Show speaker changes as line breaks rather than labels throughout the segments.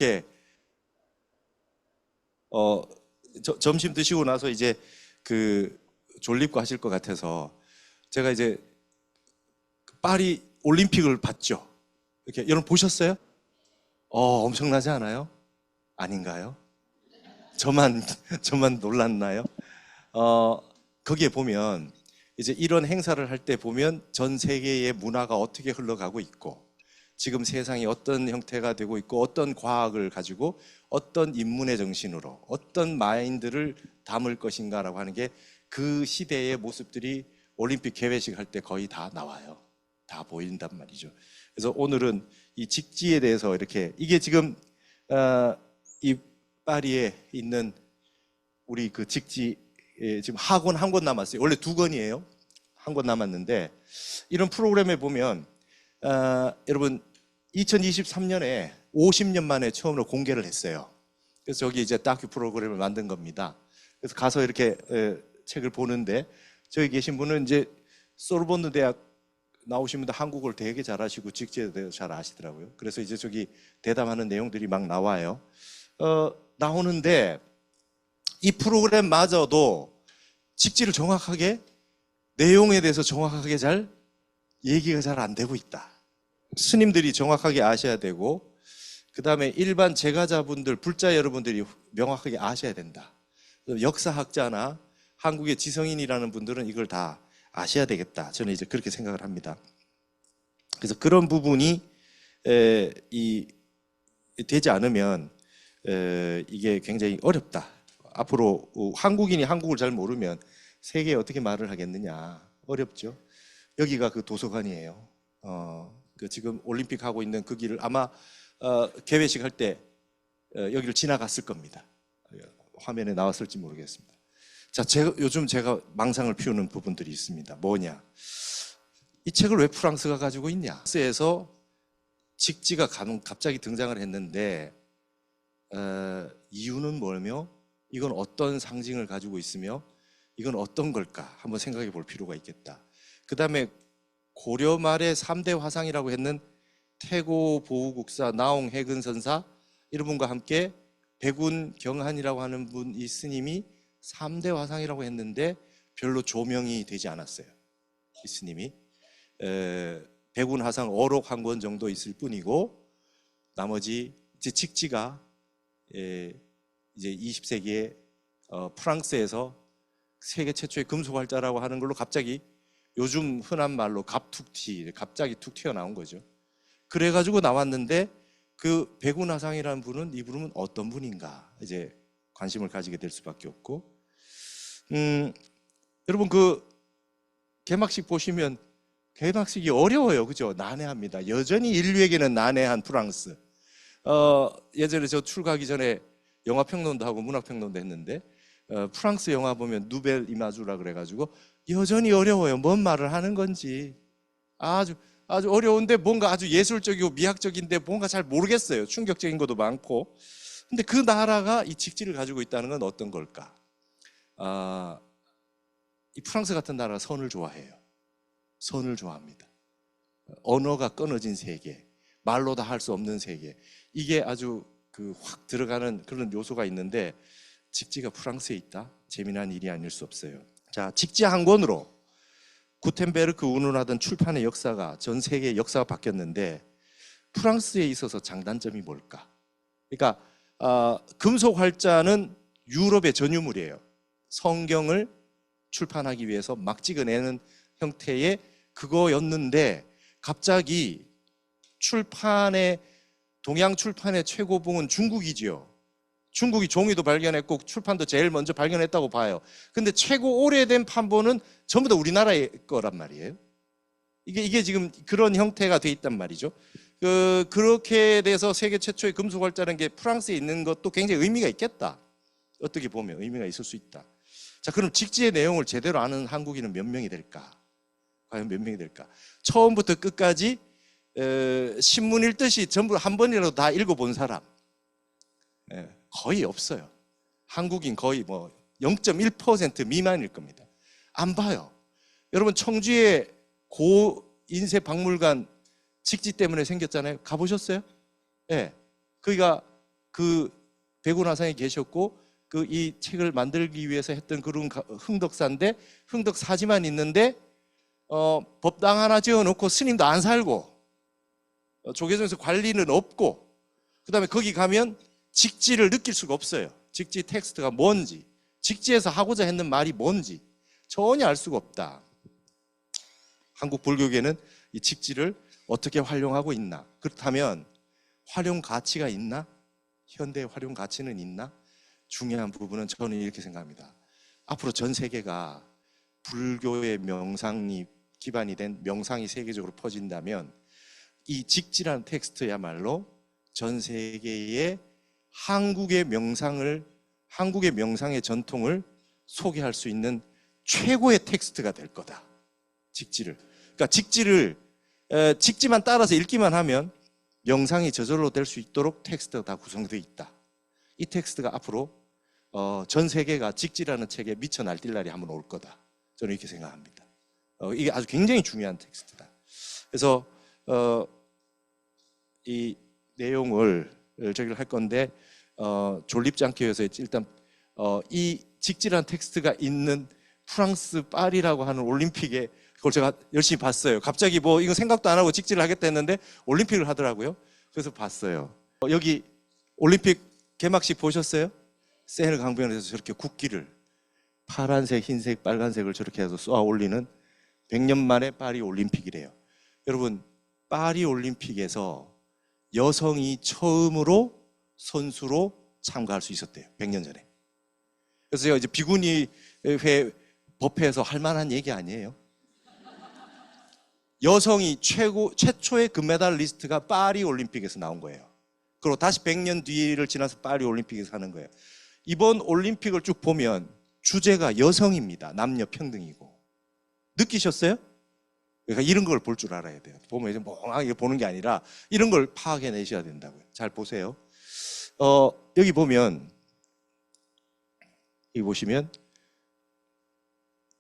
예, 점심 드시고 나서 이제 그 졸립고 하실 것 같아서 제가 이제 파리 올림픽을 봤죠. 이렇게 여러분 보셨어요? 엄청나지 않아요? 아닌가요? 저만 저만 놀랐나요? 어, 거기에 보면 이제 이런 행사를 할 때 보면 전 세계의 문화가 어떻게 흘러가고 있고 지금 세상이 어떤 형태가 되고 있고 어떤 과학을 가지고 어떤 인문의 정신으로 어떤 마인드를 담을 것인가라고 하는 게 그 시대의 모습들이 올림픽 개회식 할 때 거의 다 나와요. 다 보인단 말이죠. 그래서 오늘은 이 직지에 대해서 이렇게 이게 지금 이 파리에 있는 우리 그 직지 지금 학원 한 권 남았어요. 원래 두 권이에요. 한 권 남았는데 이런 프로그램에 보면 여러분 2023년에 50년 만에 처음으로 공개를 했어요. 그래서 저기 이제 다큐 프로그램을 만든 겁니다. 그래서 가서 이렇게 책을 보는데 저기 계신 분은 이제 소르본느 대학 나오신 분들 한국어를 되게 잘하시고 직지에 대해서 잘 아시더라고요. 그래서 이제 저기 대담하는 내용들이 막 나와요. 나오는데 이 프로그램마저도 직지를 정확하게 내용에 대해서 정확하게 잘 얘기가 잘 안 되고 있다. 스님들이 정확하게 아셔야 되고 그 다음에 일반 제가자분들 불자 여러분들이 명확하게 아셔야 된다. 역사학자나 한국의 지성인이라는 분들은 이걸 다 아셔야 되겠다. 저는 이제 그렇게 생각을 합니다. 그래서 그런 부분이 되지 않으면 이게 굉장히 어렵다. 앞으로 한국인이 한국을 잘 모르면 세계에 어떻게 말을 하겠느냐. 어렵죠. 여기가 그 도서관이에요. 그 지금 올림픽 하고 있는 그 길을 아마 개회식 할 때 여기를 지나갔을 겁니다. 화면에 나왔을지 모르겠습니다. 자, 요즘 제가 망상을 피우는 부분들이 있습니다. 뭐냐? 이 책을 왜 프랑스가 가지고 있냐? 프랑스에서 직지가 갑자기 등장을 했는데 이유는 뭐며 이건 어떤 상징을 가지고 있으며 이건 어떤 걸까? 한번 생각해 볼 필요가 있겠다. 그 다음에 고려 말의 3대 화상이라고 했는 태고 보우국사, 나홍 해근선사 이런 분과 함께 백운 경한이라고 하는 분, 이 스님이 3대 화상이라고 했는데 별로 조명이 되지 않았어요. 이 스님이 백운 화상 어록 한 권 정도 있을 뿐이고 나머지 이제 직지가 이제 20세기에 프랑스에서 세계 최초의 금속 활자라고 하는 걸로 갑자기 요즘 흔한 말로 갑자기 툭 튀어나온 거죠. 그래가지고 나왔는데 그 백운 화상이라는 분은 이분은 어떤 분인가 이제 관심을 가지게 될 수밖에 없고 여러분 그 개막식 보시면 개막식이 어려워요. 그죠? 난해합니다. 여전히 인류에게는 난해한 프랑스. 예전에 저 출가하기 전에 영화평론도 하고 문학평론도 했는데 프랑스 영화 보면 누벨 이마주라 그래가지고 여전히 어려워요. 뭔 말을 하는 건지 아주 어려운데 뭔가 아주 예술적이고 미학적인데 뭔가 잘 모르겠어요. 충격적인 것도 많고. 근데 그 나라가 이 직지를 가지고 있다는 건 어떤 걸까? 이 프랑스 같은 나라가 선을 좋아해요. 선을 좋아합니다. 언어가 끊어진 세계, 말로 다 할 수 없는 세계. 이게 아주 확 들어가는 그런 요소가 있는데 직지가 프랑스에 있다? 재미난 일이 아닐 수 없어요. 자, 직지 한 권으로 구텐베르크 운운하던 출판의 역사가 전 세계의 역사가 바뀌었는데 프랑스에 있어서 장단점이 뭘까? 그러니까 금속 활자는 유럽의 전유물이에요. 성경을 출판하기 위해서 막 찍어내는 형태의 그거였는데 갑자기 동양 출판의 최고봉은 중국이지요. 중국이 종이도 발견했고 출판도 제일 먼저 발견했다고 봐요. 근데 최고 오래된 판본은 전부 다 우리나라의 거란 말이에요. 이게 지금 그런 형태가 돼 있단 말이죠. 그렇게 돼서 세계 최초의 금속 활자라는 게 프랑스에 있는 것도 굉장히 의미가 있겠다. 어떻게 보면 의미가 있을 수 있다. 자, 그럼 직지의 내용을 제대로 아는 한국인은 몇 명이 될까? 과연 몇 명이 될까? 처음부터 끝까지 신문 읽듯이 전부 한 번이라도 다 읽어본 사람 거의 없어요. 한국인 거의 뭐 0.1% 미만일 겁니다. 안 봐요. 여러분 청주의 고인쇄박물관 직지 때문에 생겼잖아요. 가보셨어요? 네. 거기가 그 백운화상에 계셨고 그 이 책을 만들기 위해서 했던 그런 흥덕사인데 흥덕사지만 있는데 법당 하나 지어놓고 스님도 안 살고 조계종에서 관리는 없고 그다음에 거기 가면 직지를 느낄 수가 없어요. 직지 텍스트가 뭔지, 직지에서 하고자 했는 말이 뭔지 전혀 알 수가 없다. 한국 불교계는 이 직지를 어떻게 활용하고 있나? 그렇다면 활용 가치가 있나? 현대의 활용 가치는 있나? 중요한 부분은 저는 이렇게 생각합니다. 앞으로 전 세계가 불교의 명상이 기반이 된 명상이 세계적으로 퍼진다면 이 직지라는 텍스트야말로 전 세계의 한국의 명상의 전통을 소개할 수 있는 최고의 텍스트가 될 거다. 직지를. 그러니까 직지만 따라서 읽기만 하면 명상이 저절로 될 수 있도록 텍스트가 다 구성되어 있다. 이 텍스트가 앞으로 전 세계가 직지라는 책에 미쳐 날뛸 날이 한번 올 거다. 저는 이렇게 생각합니다. 이게 아주 굉장히 중요한 텍스트다. 그래서 이 내용을 저기를 할 건데 졸립지 않게 해서 일단 이 직지라는 텍스트가 있는 프랑스 파리라고 하는 올림픽에 그걸 제가 열심히 봤어요. 갑자기 뭐 이거 생각도 안 하고 직지를 하겠다 했는데 올림픽을 하더라고요. 그래서 봤어요. 여기 올림픽 개막식 보셨어요? 세느 강변에서 저렇게 국기를 파란색, 흰색, 빨간색을 저렇게 해서 쏘아 올리는 100년 만에 파리 올림픽이래요. 여러분, 파리 올림픽에서 여성이 처음으로 선수로 참가할 수 있었대요. 100년 전에. 그래서 제가 이제 비구니 회 법회에서 할 만한 얘기 아니에요. 여성이 최초의 금메달 리스트가 파리 올림픽에서 나온 거예요. 그리고 다시 100년 뒤를 지나서 파리 올림픽에서 하는 거예요. 이번 올림픽을 쭉 보면 주제가 여성입니다. 남녀 평등이고. 느끼셨어요? 그러니까 이런 걸 볼 줄 알아야 돼요. 보면 이제 멍하게 보는 게 아니라 이런 걸 파악해내셔야 된다고요. 잘 보세요. 여기 보시면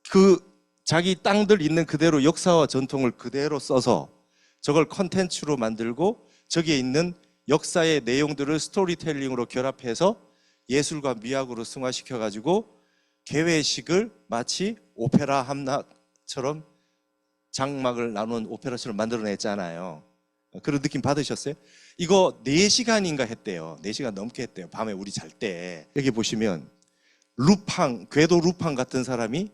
그 자기 땅들 있는 그대로 역사와 전통을 그대로 써서 저걸 컨텐츠로 만들고 저기에 있는 역사의 내용들을 스토리텔링으로 결합해서 예술과 미학으로 승화시켜 가지고 개회식을 마치 오페라 함락처럼 장막을 나눈 오페라처럼 만들어냈잖아요. 그런 느낌 받으셨어요? 이거 4시간인가 했대요. 4시간 넘게 했대요. 밤에 우리 잘 때. 여기 보시면 궤도 루팡 같은 사람이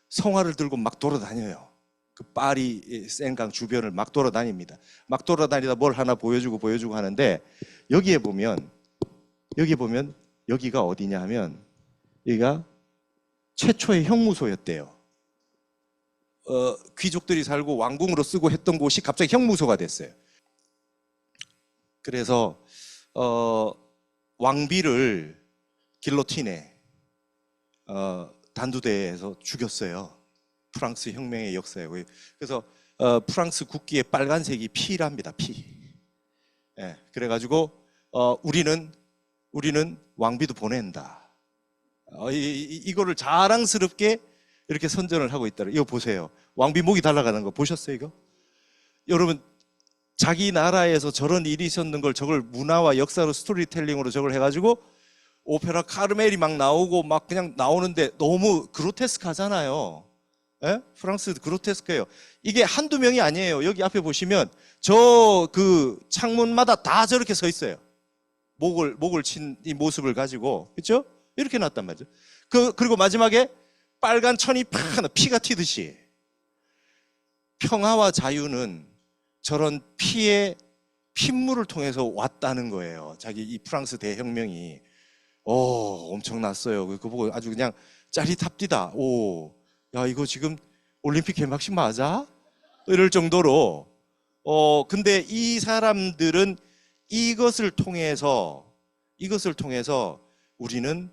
성화를 들고 막 돌아다녀요. 그 파리 센강 주변을 막 돌아다닙니다. 막 돌아다니다 뭘 하나 보여주고 하는데 여기에 보면 여기가 어디냐 하면 여기가 최초의 형무소였대요. 귀족들이 살고 왕궁으로 쓰고 했던 곳이 갑자기 형무소가 됐어요. 그래서 왕비를 길로틴에 단두대에서 죽였어요. 프랑스 혁명의 역사예요. 그래서 프랑스 국기의 빨간색이 피랍니다. 피. 예, 그래가지고 우리는 왕비도 보낸다. 이거를 자랑스럽게 이렇게 선전을 하고 있더라고요. 이거 보세요. 왕비 목이 달라가는 거 보셨어요, 이거? 여러분, 자기 나라에서 저런 일이 있었는 걸 저걸 문화와 역사로 스토리텔링으로 저걸 해가지고 오페라 카르멜이 막 나오고 막 그냥 나오는데 너무 그로테스크하잖아요. 예? 프랑스도 그로테스크해요. 이게 한두 명이 아니에요. 여기 앞에 보시면 저 그 창문마다 다 저렇게 서 있어요. 목을 친 이 모습을 가지고, 그렇죠? 이렇게 놨단 말이죠. 그리고 마지막에 빨간 천이 피가 튀듯이. 평화와 자유는 저런 핏물을 통해서 왔다는 거예요. 자기 이 프랑스 대혁명이. 엄청났어요. 그거 보고 아주 그냥 짜릿합디다. 야, 이거 지금 올림픽 개막식 맞아? 이럴 정도로. 근데 이 사람들은 이것을 통해서 우리는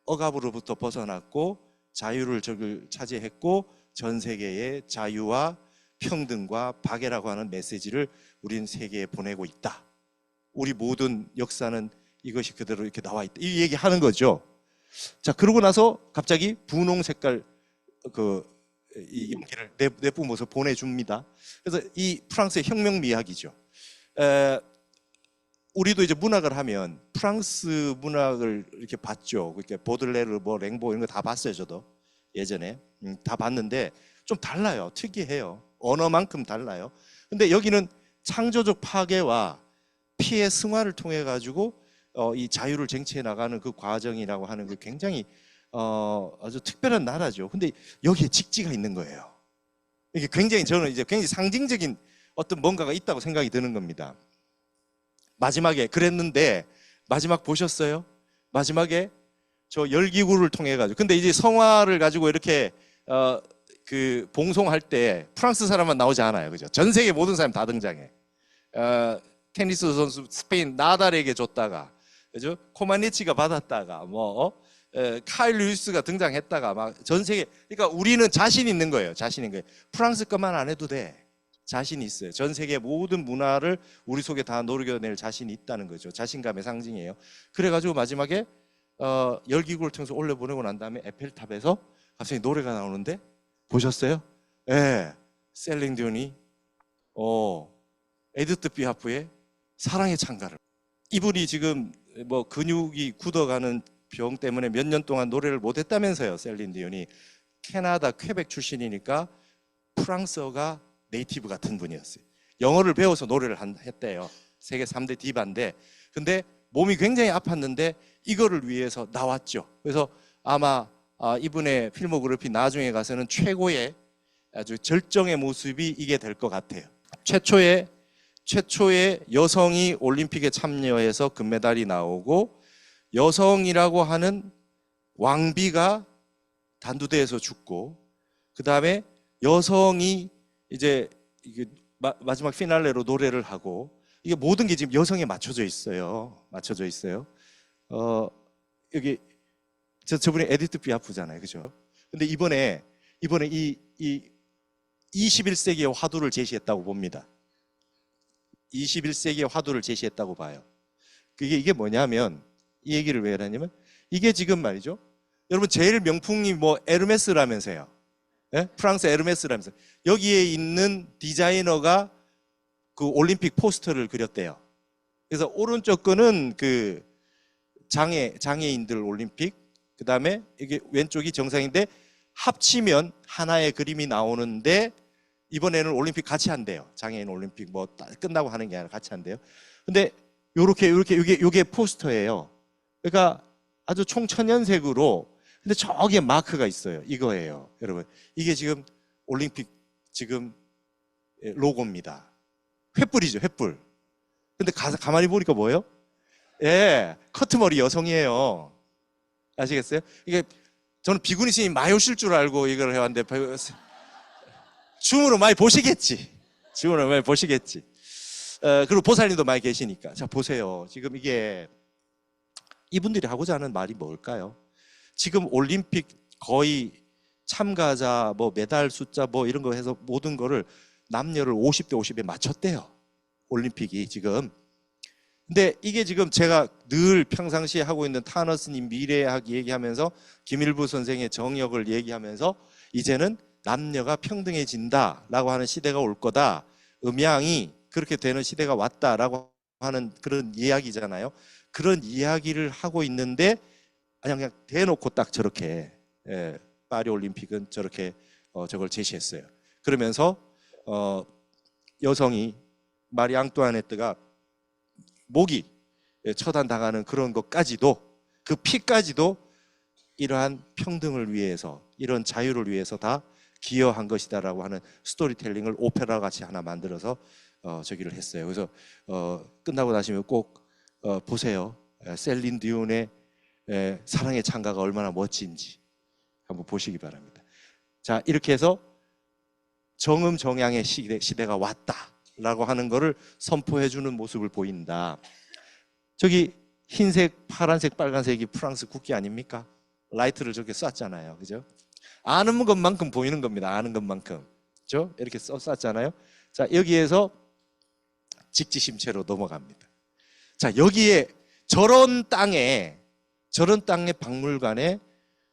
억압으로부터 벗어났고 자유를 차지했고 전 세계의 자유와 평등과 박애라고 하는 메시지를 우리는 세계에 보내고 있다. 우리 모든 역사는 이것이 그대로 이렇게 나와 있다. 이 얘기 하는 거죠. 자, 그러고 나서 갑자기 분홍 색깔 이 연기를 내뿜어서 보내줍니다. 그래서 이 프랑스의 혁명 미학이죠. 우리도 이제 문학을 하면 프랑스 문학을 이렇게 봤죠. 이렇게 보들레르, 뭐 랭보 이런 거 다 봤어요. 저도 예전에 다 봤는데 좀 달라요. 특이해요. 언어만큼 달라요. 근데 여기는 창조적 파괴와 피해 승화를 통해 가지고 이 자유를 쟁취해 나가는 그 과정이라고 하는 게 굉장히 아주 특별한 나라죠. 근데 여기에 직지가 있는 거예요. 이게 굉장히 저는 이제 굉장히 상징적인 어떤 뭔가가 있다고 생각이 드는 겁니다. 마지막에 그랬는데 마지막 보셨어요? 마지막에 저 열기구를 통해 가지고 근데 이제 성화를 가지고 이렇게 그 봉송할 때 프랑스 사람만 나오지 않아요, 그죠? 전 세계 모든 사람 다 등장해. 테니스 선수 스페인 나달에게 줬다가, 그죠? 코마네치가 받았다가, 뭐 카일 루이스가 등장했다가 막 전 세계. 그러니까 우리는 자신 있는 거예요, 자신 있는 거예요. 프랑스 것만 안 해도 돼. 자신이 있어요. 전 세계 모든 문화를 우리 속에 다 녹여낼 자신이 있다는 거죠. 자신감의 상징이에요. 그래가지고 마지막에 열기구를 통해서 올려보내고 난 다음에 에펠탑에서 갑자기 노래가 나오는데 보셨어요? 예, 네. 셀링 디온이 에디트 피아프의 사랑의 찬가를. 이분이 지금 뭐 근육이 굳어가는 병 때문에 몇 년 동안 노래를 못했다면서요. 셀린 디온이 캐나다 퀘벡 출신이니까 프랑스어가 네이티브 같은 분이었어요. 영어를 배워서 노래를 했대요. 세계 3대 디바인데, 근데 몸이 굉장히 아팠는데 이거를 위해서 나왔죠. 그래서 아마 이분의 필모그래피 나중에 가서는 최고의 아주 절정의 모습이 이게 될 것 같아요. 최초의 여성이 올림픽에 참여해서 금메달이 나오고, 여성이라고 하는 왕비가 단두대에서 죽고, 그 다음에 여성이 이제 마지막 피날레로 노래를 하고, 이게 모든 게 지금 여성에 맞춰져 있어요. 맞춰져 있어요. 여기 저분이 에디트 피아프잖아요, 그죠? 근데 이번에 이 21세기의 화두를 제시했다고 봅니다. 21세기의 화두를 제시했다고 봐요. 이게 뭐냐면, 이 얘기를 왜 하냐면, 이게 지금 말이죠. 여러분 제일 명품이 뭐 에르메스라면서요. 예? 프랑스 에르메스라면서. 여기에 있는 디자이너가 그 올림픽 포스터를 그렸대요. 그래서 오른쪽 거는 그 장애인들 올림픽, 그 다음에 이게 왼쪽이 정상인데 합치면 하나의 그림이 나오는데, 이번에는 올림픽 같이 한대요. 장애인 올림픽 뭐 끝나고 하는 게 아니라 같이 한대요. 근데 요렇게 요게 포스터예요. 그러니까 아주 총천연색으로. 근데 저기에 마크가 있어요. 이거예요, 여러분. 이게 지금 올림픽 지금 로고입니다. 횃불이죠, 횃불. 근데 가만히 보니까 뭐예요? 예, 커트머리 여성이에요. 아시겠어요? 이게 저는 비구니 스님 많이 오실 줄 알고 이걸 해왔는데 줌으로 많이 보시겠지. 줌으로 많이 보시겠지. 그리고 보살님도 많이 계시니까. 자, 보세요. 지금 이게 이분들이 하고자 하는 말이 뭘까요? 지금 올림픽 거의 참가자, 뭐 메달 숫자 뭐 이런 거 해서 모든 거를 남녀를 50대 50에 맞췄대요. 올림픽이 지금. 근데 이게 지금 제가 늘 평상시에 하고 있는 타너스님 미래학 얘기하면서 김일부 선생의 정역을 얘기하면서 이제는 남녀가 평등해진다라고 하는 시대가 올 거다. 음양이 그렇게 되는 시대가 왔다라고 하는 그런 이야기잖아요. 그런 이야기를 하고 있는데 그냥 대놓고 딱 저렇게 파리 올림픽은 저렇게 저걸 제시했어요. 그러면서 여성이 마리 앙뚜아네트가 목이 처단당하는 그런 것까지도, 그 피까지도 이러한 평등을 위해서, 이런 자유를 위해서 다 기여한 것이다라고 하는 스토리텔링을 오페라 같이 하나 만들어서 저기를 했어요. 그래서 끝나고 나시면 꼭 보세요. 셀린 디온의 사랑의 찬가가 얼마나 멋진지 한번 보시기 바랍니다. 자, 이렇게 해서 정음정양의 시대가 왔다라고 하는 것을 선포해주는 모습을 보인다. 저기 흰색, 파란색, 빨간색이 프랑스 국기 아닙니까? 라이트를 저렇게 쐈잖아요, 그죠? 아는 것만큼 보이는 겁니다. 아는 것만큼, 그죠? 이렇게 쐈잖아요. 자, 여기에서 직지심체로 넘어갑니다. 자, 여기에 저런 땅에 박물관에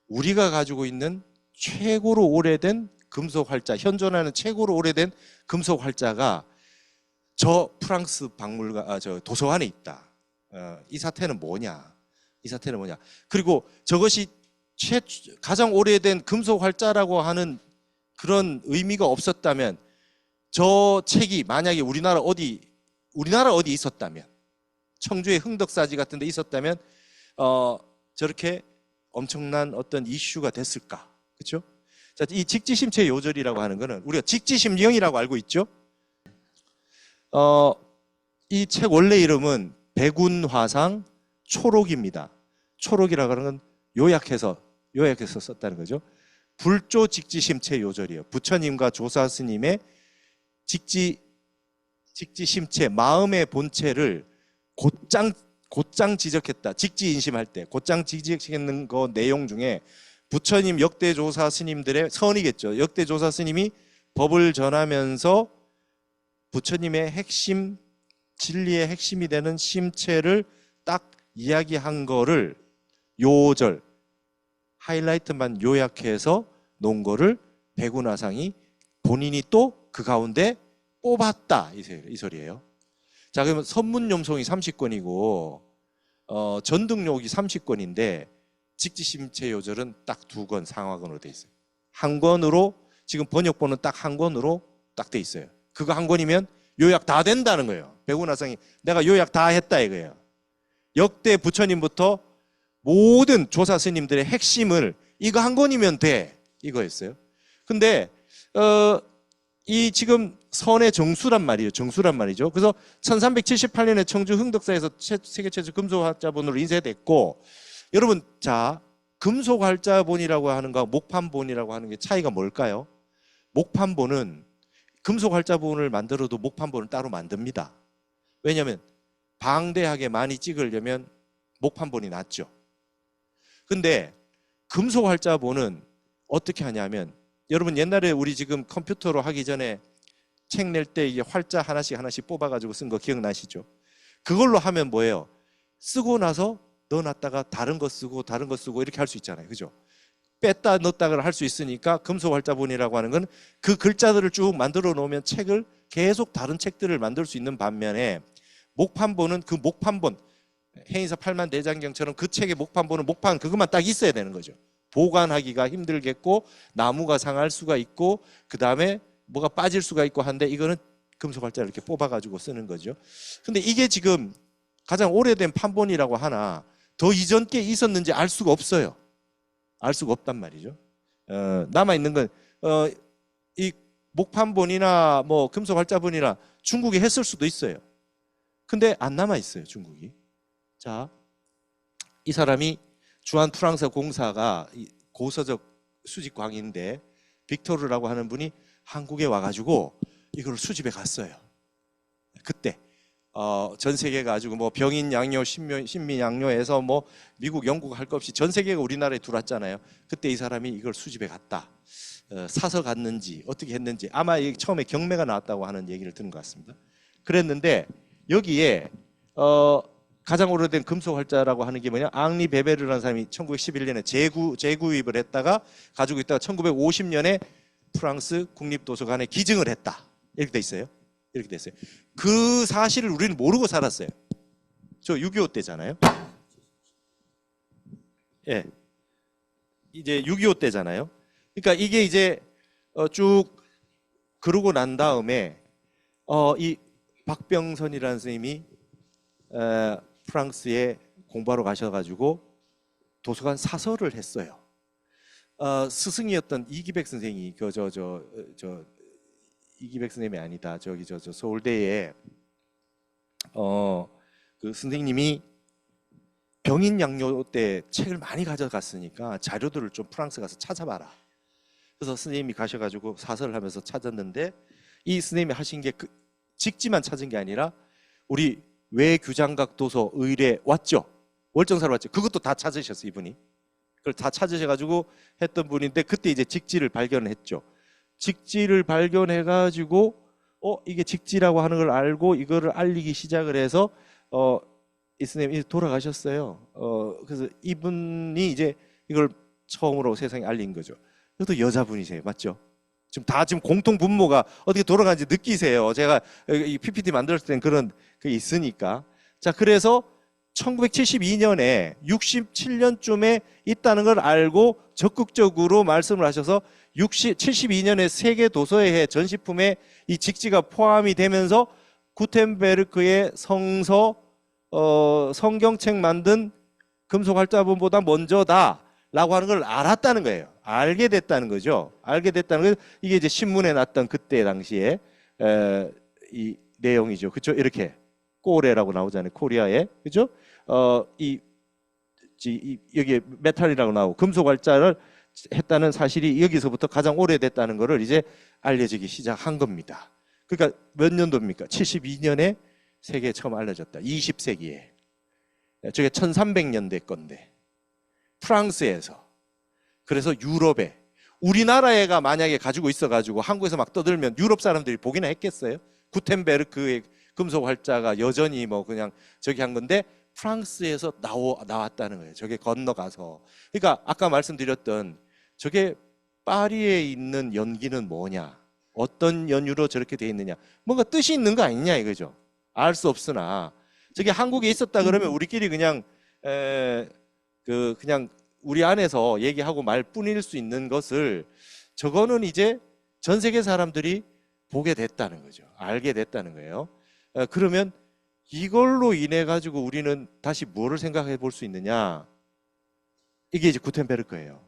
우리가 가지고 있는 최고로 오래된 금속 활자, 현존하는 최고로 오래된 금속 활자가 저 프랑스 박물관, 저 도서관에 있다. 이 사태는 뭐냐? 이 사태는 뭐냐? 그리고 저것이 가장 오래된 금속 활자라고 하는 그런 의미가 없었다면 저 책이 만약에 우리나라 어디 있었다면 청주의 흥덕사지 같은 데 있었다면 저렇게 엄청난 어떤 이슈가 됐을까? 그렇죠? 자, 이 직지심체 요절이라고 하는 거는 우리가 직지심령이라고 알고 있죠? 이 책 원래 이름은 백운화상 초록입니다. 초록이라고 하는 건 요약해서 썼다는 거죠. 불조 직지심체 요절이에요. 부처님과 조사 스님의 직지심체, 마음의 본체를 곧장 지적했다. 직지인심할 때 곧장 지적했는 그 내용 중에 부처님 역대조사 스님들의 선이겠죠. 역대조사 스님이 법을 전하면서 부처님의 핵심, 진리의 핵심이 되는 심체를 딱 이야기한 거를 요절, 하이라이트만 요약해서 놓은 거를 백운화상이 본인이 또 그 가운데 뽑았다, 이 소리예요. 자, 그러면 선문념송이 30권이고 전등록이 30권인데 직지심체 요절은 딱 2권 상하권으로 돼 있어요. 한 권으로 지금 번역본은 딱 한 권으로 딱 돼 있어요. 그거 한 권이면 요약 다 된다는 거예요. 백운화상이 내가 요약 다 했다 이거예요. 역대 부처님부터 모든 조사 스님들의 핵심을 이거 한 권이면 돼 이거였어요. 근데 이 지금 선의 정수란 말이죠. 그래서 1378년에 청주 흥덕사에서 세계 최초 금속활자본으로 인쇄됐고, 여러분, 자, 금속활자본이라고 하는 거 목판본이라고 하는 게 차이가 뭘까요? 목판본은 금속활자본을 만들어도 목판본을 따로 만듭니다. 왜냐하면 방대하게 많이 찍으려면 목판본이 낫죠. 근데 금속활자본은 어떻게 하냐면, 여러분 옛날에 우리 지금 컴퓨터로 하기 전에 책 낼 때 이게 활자 하나씩 뽑아가지고 쓴 거 기억나시죠? 그걸로 하면 뭐예요? 쓰고 나서 넣어놨다가 다른 거 쓰고 이렇게 할 수 있잖아요. 그죠? 뺐다 넣었다가 할 수 있으니까 금속활자본이라고 하는 건 그 글자들을 쭉 만들어 놓으면 책을 계속 다른 책들을 만들 수 있는 반면에 목판본은 그 목판본, 해인사 팔만대장경처럼 그 책의 목판본은 목판 그것만 딱 있어야 되는 거죠. 보관하기가 힘들겠고 나무가 상할 수가 있고 그 다음에 뭐가 빠질 수가 있고 한데 이거는 금속활자를 이렇게 뽑아가지고 쓰는 거죠. 근데 이게 지금 가장 오래된 판본이라고 하나 더 이전 게 있었는지 알 수가 없어요. 알 수가 없단 말이죠. 남아있는 건 이 목판본이나 뭐 금속활자본이나 중국이 했을 수도 있어요. 근데 안 남아있어요, 중국이. 자, 이 사람이 주한 프랑스 공사가 고서적 수집광인데 빅토르라고 하는 분이 한국에 와가지고 이걸 수집해 갔어요. 그때 전 세계가 가지고 뭐 병인 양료, 신민 양료에서 뭐 미국, 영국 할 것 없이 전 세계가 우리나라에 들어왔잖아요. 그때 이 사람이 이걸 수집해 갔다. 사서 갔는지 어떻게 했는지 아마 처음에 경매가 나왔다고 하는 얘기를 들은 것 같습니다. 그랬는데 여기에 가장 오래된 금속활자라고 하는 게 뭐냐? 앙리 베베르라는 사람이 1911년에 재구입을 했다가 가지고 있다가 1950년에 프랑스 국립도서관에 기증을 했다. 이렇게 돼 있어요. 이렇게 됐어요. 그 사실을 우리는 모르고 살았어요. 저 6.25 때잖아요. 예. 이제 6.25 때잖아요. 그러니까 이게 이제 쭉 그러고 난 다음에 이 박병선이라는 선생님이 프랑스에 공부하러 가셔가지고 도서관 사설을 했어요. 스승이었던 이기백 선생이 이기백 선생님이 아니다. 저기 서울대에 그 선생님이 병인 양료 때 책을 많이 가져갔으니까 자료들을 좀 프랑스 가서 찾아봐라. 그래서 선생님이 가셔가지고 사설을 하면서 찾았는데 이 선생님이 하신 게 직지만 찾은 게 아니라 우리 외규장각 도서 의뢰 왔죠. 월정사로 왔죠. 그것도 다 찾으셨어요, 이분이. 그걸 다 찾으셔가지고 했던 분인데 그때 이제 직지를 발견했죠. 직지를 발견해가지고 이게 직지라고 하는 걸 알고 이거를 알리기 시작을 해서 이 선생님이 돌아가셨어요. 그래서 이분이 이제 이걸 처음으로 세상에 알린 거죠. 그것도 여자분이세요, 맞죠? 지금 공통 분모가 어떻게 돌아가는지 느끼세요. 제가 이 PPT 만들었을 땐 그런 게 있으니까. 자, 그래서 1972년에 67년쯤에 있다는 걸 알고 적극적으로 말씀을 하셔서 72년에 세계 도서의 해 전시품에 이 직지가 포함이 되면서 구텐베르크의 성서 성경책 만든 금속활자본보다 먼저다라고 하는 걸 알았다는 거예요. 알게 됐다는 거죠. 알게 됐다는 건 이게 이제 신문에 났던 그때 당시에 이 내용이죠. 그렇죠? 이렇게 꼬레라고 나오잖아요. 코리아에. 그죠? 여기 메탈이라고 나오고 금속활자를 했다는 사실이 여기서부터 가장 오래됐다는 것을 이제 알려지기 시작한 겁니다. 그러니까 몇 년도입니까? 72년에 세계에 처음 알려졌다. 20세기에. 저게 1300년대 건데 프랑스에서, 그래서 유럽에, 우리나라에가 만약에 가지고 있어가지고 한국에서 막 떠들면 유럽 사람들이 보기나 했겠어요? 구텐베르크의 금속활자가 여전히 뭐 그냥 저기 한 건데 프랑스에서 나왔다는 거예요. 저게 건너가서. 그러니까 아까 말씀드렸던 저게 파리에 있는 연기는 뭐냐, 어떤 연유로 저렇게 돼 있느냐, 뭔가 뜻이 있는 거 아니냐 이거죠. 알 수 없으나 저게 한국에 있었다 그러면 우리끼리 그냥 그냥 우리 안에서 얘기하고 말 뿐일 수 있는 것을, 저거는 이제 전 세계 사람들이 보게 됐다는 거죠. 알게 됐다는 거예요. 그러면 이걸로 인해 가지고 우리는 다시 뭐를 생각해 볼 수 있느냐? 이게 이제 구텐베르크예요.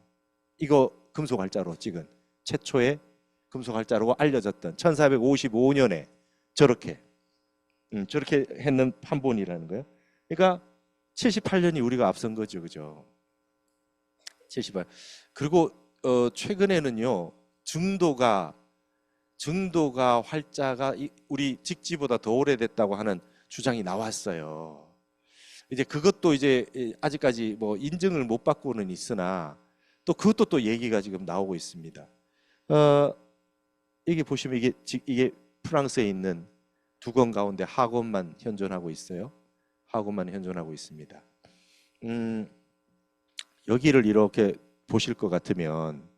이거 금속활자로 찍은 최초의 금속활자로 알려졌던 1455년에 저렇게 했는 판본이라는 거예요. 그러니까 78년이 우리가 앞선 거죠, 그죠? 78. 그리고 최근에는요 증도가 활자가 우리 직지보다 더 오래됐다고 하는 주장이 나왔어요. 이제 그것도 이제 아직까지 뭐 인증을 못 받고는 있으나 또 그것도 또 얘기가 지금 나오고 있습니다. 이게 보시면 이게 프랑스에 있는 두 권 가운데 하곤만 현존하고 있어요. 하곤만 현존하고 있습니다. 여기를 이렇게 보실 것 같으면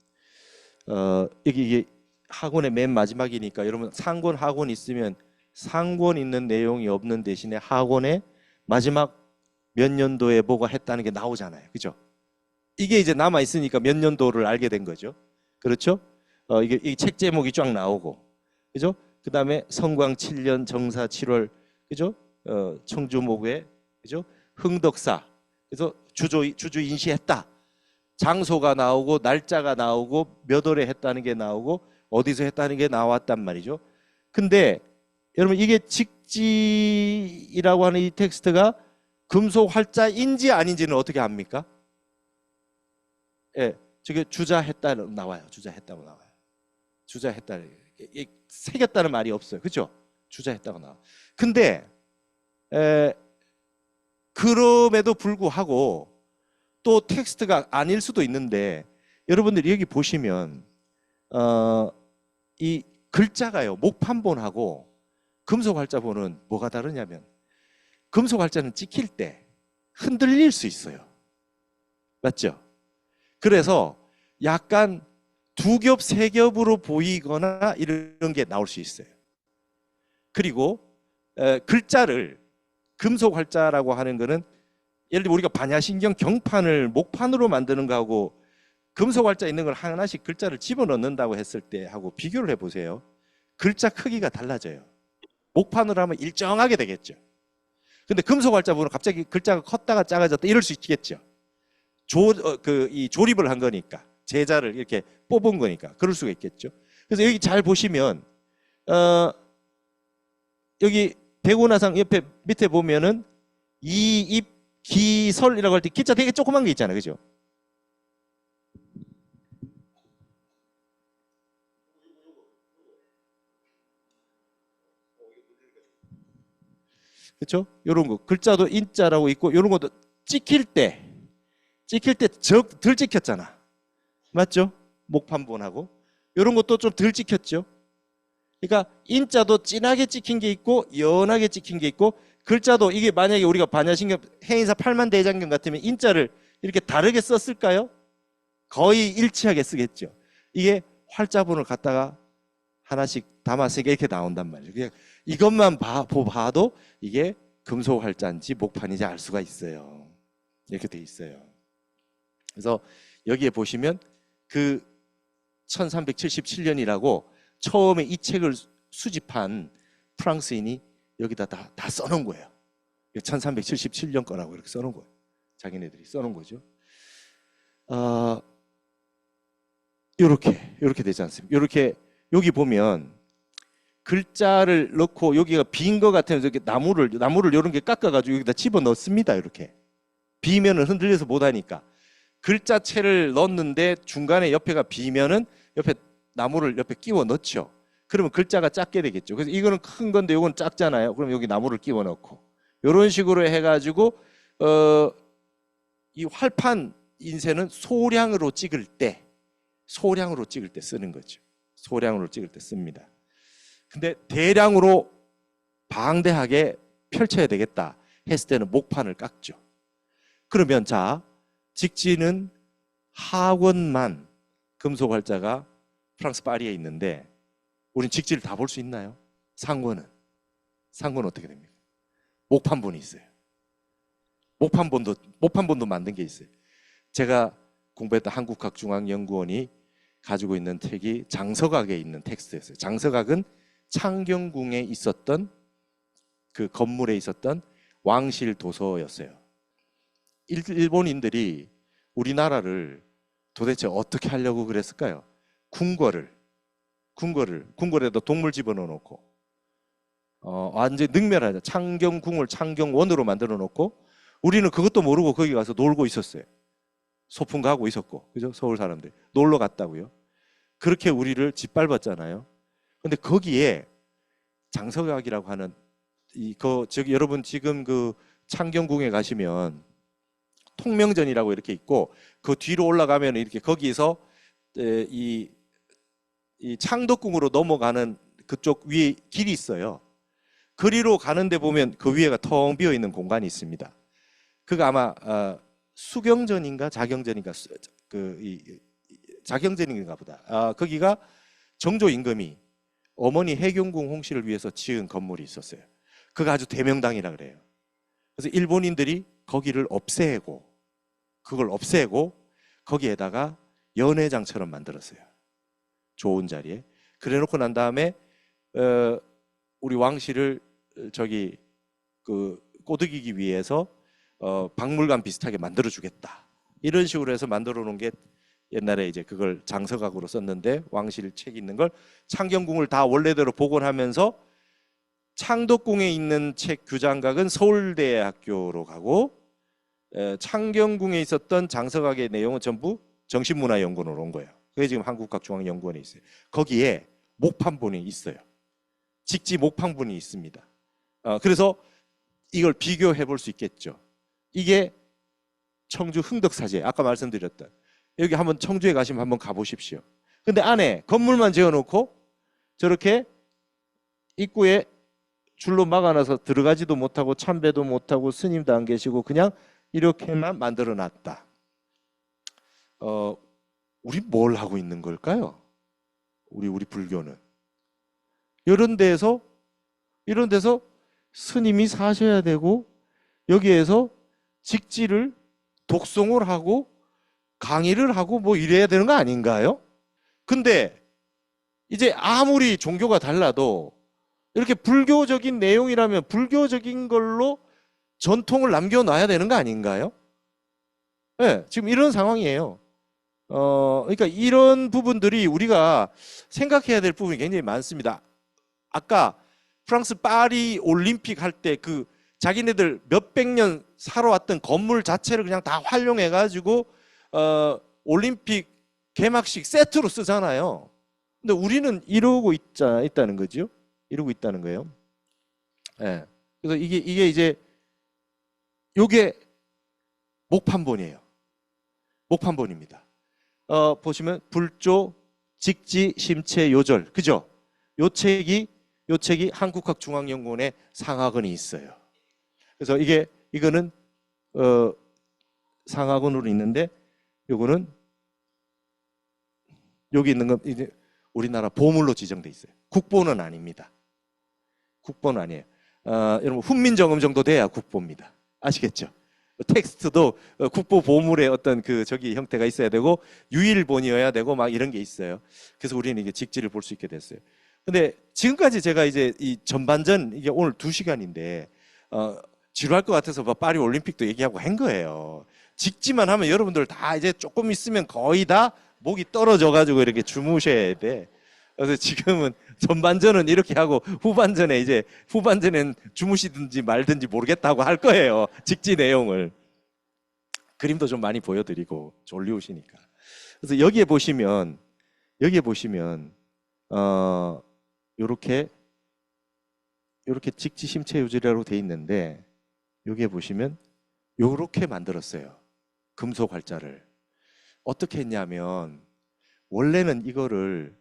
이게 하곤의 맨 마지막이니까 여러분 상권 하곤 있으면 상권 있는 내용이 없는 대신에 하곤의 마지막 몇 년도에 뭐가 했다는 게 나오잖아요. 그죠? 이게 이제 남아 있으니까 몇 년도를 알게 된 거죠. 그렇죠? 이게 책 제목이 쫙 나오고, 그죠? 그 다음에 성광 7년 정사 7월, 그죠? 청주목에, 그죠? 흥덕사, 그래서 주주 인시했다. 장소가 나오고 날짜가 나오고 몇 월에 했다는 게 나오고 어디서 했다는 게 나왔단 말이죠. 근데 여러분 이게 직지라고 하는 이 텍스트가 금속 활자인지 아닌지는 어떻게 압니까? 예, 저게 주자했다고 나와요. 주자했다고 나와요. 주자했다. 새겼다는 말이 없어요. 그렇죠? 주자했다고 나와. 근데 그럼에도 불구하고 또 텍스트가 아닐 수도 있는데 여러분들이 여기 보시면 이 글자가요 목판본하고 금속활자본은 뭐가 다르냐면 금속활자는 찍힐 때 흔들릴 수 있어요. 맞죠? 그래서 약간 두 겹, 세 겹으로 보이거나 이런 게 나올 수 있어요. 그리고 글자를 금속활자라고 하는 거는 예를 들어 우리가 반야신경 경판을 목판으로 만드는 거하고 금속활자 있는 걸 하나씩 글자를 집어넣는다고 했을 때 하고 비교를 해보세요. 글자 크기가 달라져요. 목판으로 하면 일정하게 되겠죠. 근데 금속활자 보면 갑자기 글자가 컸다가 작아졌다 이럴 수 있겠죠. 이 조립을 한 거니까, 제자를 이렇게 뽑은 거니까 그럴 수가 있겠죠. 그래서 여기 잘 보시면 여기 백운화상 옆에 밑에 보면은 이입기설이라고 할 때 기자 되게 조그만 게 있잖아요, 그죠? 그렇죠? 이런 거 글자도 인자라고 있고 이런 것도 찍힐 때 덜 찍혔잖아. 맞죠? 목판본하고 이런 것도 좀 덜 찍혔죠. 그러니까 인자도 진하게 찍힌 게 있고 연하게 찍힌 게 있고, 글자도 이게 만약에 우리가 반야신경 해인사 팔만대장경 같으면 인자를 이렇게 다르게 썼을까요? 거의 일치하게 쓰겠죠. 이게 활자본을 갖다가 하나씩 담아서 이렇게 나온단 말이에요. 그냥 이것만 봐도 이게 금속 활자인지 목판인지 알 수가 있어요. 이렇게 돼 있어요. 그래서 여기에 보시면 그 1377년이라고 처음에 이 책을 수집한 프랑스인이 여기다 다 써놓은 거예요. 1377년 거라고 이렇게 써놓은 거예요. 자기네들이 써놓은 거죠. 요렇게 되지 않습니까? 요렇게 여기 보면 글자를 넣고 여기가 빈 거 같으면 이렇게 나무를 이런 게 깎아가지고 여기다 집어 넣습니다. 이렇게 비면은 흔들려서 못 하니까 글자체를 넣는데 중간에 옆에가 비면은 옆에 나무를 옆에 끼워 넣죠. 그러면 글자가 작게 되겠죠. 그래서 이거는 큰 건데 이건 작잖아요. 그럼 여기 나무를 끼워 넣고 이런 식으로 해가지고 이 활판 인쇄는 소량으로 찍을 때 쓰는 거죠. 소량으로 찍을 때 씁니다. 근데 대량으로 방대하게 펼쳐야 되겠다 했을 때는 목판을 깎죠. 그러면 자, 직지는 하원만 금속 활자가 프랑스 파리에 있는데 우린 직지를 다 볼 수 있나요? 상권은 어떻게 됩니까? 목판본이 있어요. 목판본도 만든 게 있어요. 제가 공부했던 한국학중앙연구원이 가지고 있는 책이 장서각에 있는 텍스트였어요. 장서각은 창경궁에 있었던 그 건물에 있었던 왕실 도서였어요. 일본인들이 우리나라를 도대체 어떻게 하려고 그랬을까요? 궁궐에다 동물 집어넣어 놓고 완전히 능멸하자. 창경궁을 창경원으로 만들어 놓고 우리는 그것도 모르고 거기 가서 놀고 있었어요. 소풍 가고 있었고, 그죠? 서울 사람들 놀러 갔다고요. 그렇게 우리를 짓밟았잖아요. 근데 거기에 장서각이라고 하는 저기 여러분 지금 그 창경궁에 가시면 통명전이라고 이렇게 있고 그 뒤로 올라가면 이렇게 거기서 이 창덕궁으로 넘어가는 그쪽 위에 길이 있어요. 거리로 가는데 보면 그 위에가 텅 비어 있는 공간이 있습니다. 그거 아마 수경전인가 자경전인가 자경전인가 보다. 거기가 정조 임금이 어머니 해경궁 홍씨를 위해서 지은 건물이 있었어요. 그거 아주 대명당이라 그래요. 그래서 일본인들이 거기를 그걸 없애고 거기에다가 연회장처럼 만들었어요. 좋은 자리에. 그래 놓고 난 다음에 우리 왕실을 저기 그 꼬드기기 위해서 박물관 비슷하게 만들어 주겠다. 이런 식으로 해서 만들어 놓은 게 옛날에 이제 그걸 장서각으로 썼는데 왕실 책이 있는 걸 창경궁을 다 원래대로 복원하면서 창덕궁에 있는 책 규장각은 서울대학교로 가고 창경궁에 있었던 장서각의 내용은 전부 정신문화연구원으로 온 거예요. 그게 지금 한국학중앙연구원에 있어요. 거기에 목판본이 있어요. 직지 목판본이 있습니다. 그래서 이걸 비교해 볼 수 있겠죠. 이게 청주 흥덕사제, 아까 말씀드렸던 여기 한번 청주에 가시면 한번 가보십시오. 근데 안에 건물만 지어놓고 저렇게 입구에 줄로 막아놔서 들어가지도 못하고 참배도 못하고 스님도 안 계시고 그냥 이렇게만 만들어 놨다. 우리 뭘 하고 있는 걸까요? 우리 불교는 이런 데서 스님이 사셔야 되고 여기에서 직지를 독송을 하고 강의를 하고 뭐 이래야 되는 거 아닌가요? 근데 이제 아무리 종교가 달라도 이렇게 불교적인 내용이라면 불교적인 걸로 전통을 남겨놔야 되는 거 아닌가요? 네, 지금 이런 상황이에요. 그러니까 이런 부분들이 우리가 생각해야 될 부분이 굉장히 많습니다. 아까 프랑스 파리 올림픽 할 때 그 자기네들 몇백 년 살아왔던 건물 자체를 그냥 다 활용해 가지고 올림픽 개막식 세트로 쓰잖아요. 근데 우리는 이러고 있다는 거죠. 이러고 있다는 거예요. 네. 그래서 이게 이제 요게 목판본이에요. 목판본입니다. 보시면 불조, 직지, 심체, 요절, 그죠? 요 책이 한국학중앙연구원에 상하권이 있어요. 그래서 이거는 상하권으로 있는데 요거는 여기 있는 건 이제 우리나라 보물로 지정돼 있어요. 국보는 아닙니다. 국보는 아니에요. 여러분 훈민정음 정도 돼야 국보입니다. 아시겠죠? 텍스트도 국보 보물의 어떤 그 저기 형태가 있어야 되고 유일본이어야 되고 막 이런 게 있어요. 그래서 우리는 이게 직지를 볼 수 있게 됐어요. 근데 지금까지 제가 이제 이 전반전 이게 오늘 2시간인데 지루할 것 같아서 뭐 파리 올림픽도 얘기하고 한 거예요. 직지만 하면 여러분들 다 이제 조금 있으면 거의 다 목이 떨어져 가지고 이렇게 주무셔야 돼. 그래서 지금은 전반전은 이렇게 하고 후반전엔 주무시든지 말든지 모르겠다고 할 거예요. 직지 내용을. 그림도 좀 많이 보여드리고 졸리우시니까. 그래서 여기에 보시면 요렇게 직지 심체 유지라고 돼 있는데 여기에 보시면 요렇게 만들었어요. 금속 활자를. 어떻게 했냐면 원래는 이거를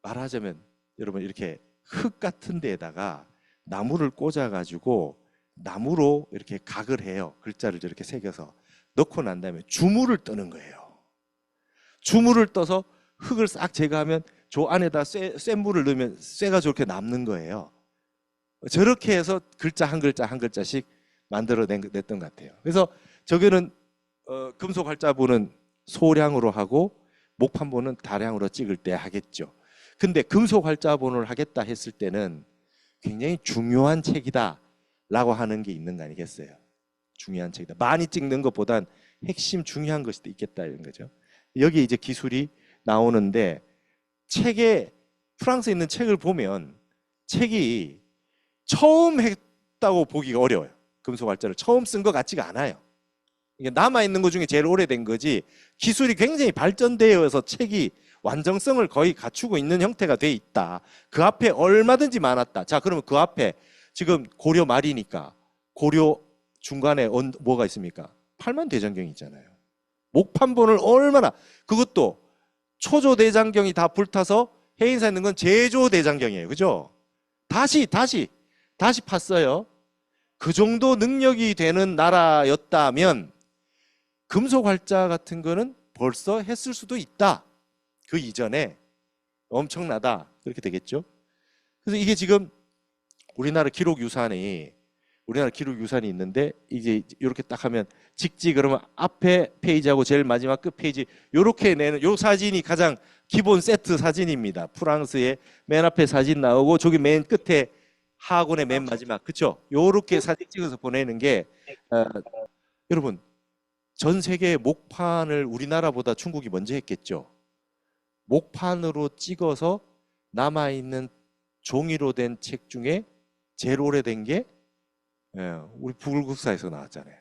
말하자면 여러분 이렇게 흙 같은 데에다가 나무를 꽂아 가지고 나무로 이렇게 각을 해요. 글자를 이렇게 새겨서 넣고 난 다음에 주물을 뜨는 거예요. 주물을 떠서 흙을 싹 제거하면 저 안에다 센 물을 넣으면 쇠가 저렇게 남는 거예요. 저렇게 해서 글자 한 글자 한 글자씩 만들어냈던 것 같아요. 그래서 저기는 금속 활자본은 소량으로 하고 목판본은 다량으로 찍을 때 하겠죠. 근데 금속 활자본을 하겠다 했을 때는 굉장히 중요한 책이다 라고 하는 게 있는 거 아니겠어요? 중요한 책이다. 많이 찍는 것보단 핵심 중요한 것이 있겠다 이런 거죠. 여기 이제 기술이 나오는데 책에 프랑스에 있는 책을 보면 책이 처음 했다고 보기가 어려워요. 금속 활자를 처음 쓴 것 같지가 않아요. 이게 남아있는 것 중에 제일 오래된 거지 기술이 굉장히 발전되어서 책이 완성성을 거의 갖추고 있는 형태가 돼 있다. 그 앞에 얼마든지 많았다. 자, 그러면 그 앞에 지금 고려 말이니까 고려 중간에 뭐가 있습니까? 팔만대장경이 있잖아요. 목판본을 얼마나 그것도 초조대장경이 다 불타서 해인사에 있는 건 제조대장경이에요. 그죠? 다시 팠어요. 그 정도 능력이 되는 나라였다면 금속 활자 같은 거는 벌써 했을 수도 있다. 그 이전에 엄청나다. 그렇게 되겠죠. 그래서 이게 지금 우리나라 기록유산이 있는데 이제 이렇게 딱 하면 직지 그러면 앞에 페이지하고 제일 마지막 끝 페이지 이렇게 내는 요 사진이 가장 기본 세트 사진입니다. 프랑스의 맨 앞에 사진 나오고 저기 맨 끝에 하권의 맨 마지막 그쵸? 요렇게 사진 찍어서 보내는 게 여러분 전 세계의 목판을 우리나라보다 중국이 먼저 했겠죠. 목판으로 찍어서 남아있는 종이로 된 책 중에 제일 오래된 게 우리 불국사에서 나왔잖아요.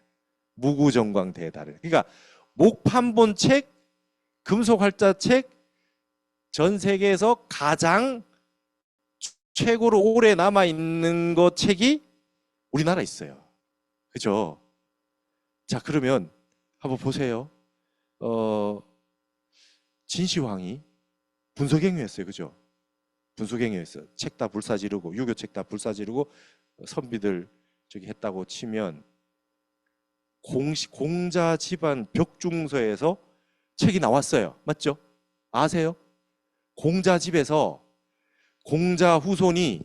무구정광대다를. 그러니까 목판본 책, 금속활자 책 전 세계에서 가장 최고로 오래 남아있는 거 책이 우리나라에 있어요. 그죠? 자, 그러면 한번 보세요. 진시황이 분석행위했어요. 그죠? 분석행위했어요. 책 다 불사지르고 유교책 다 불사지르고 선비들 저기 했다고 치면 공자 집안 벽중서에서 책이 나왔어요. 맞죠? 아세요? 공자 집에서 공자 후손이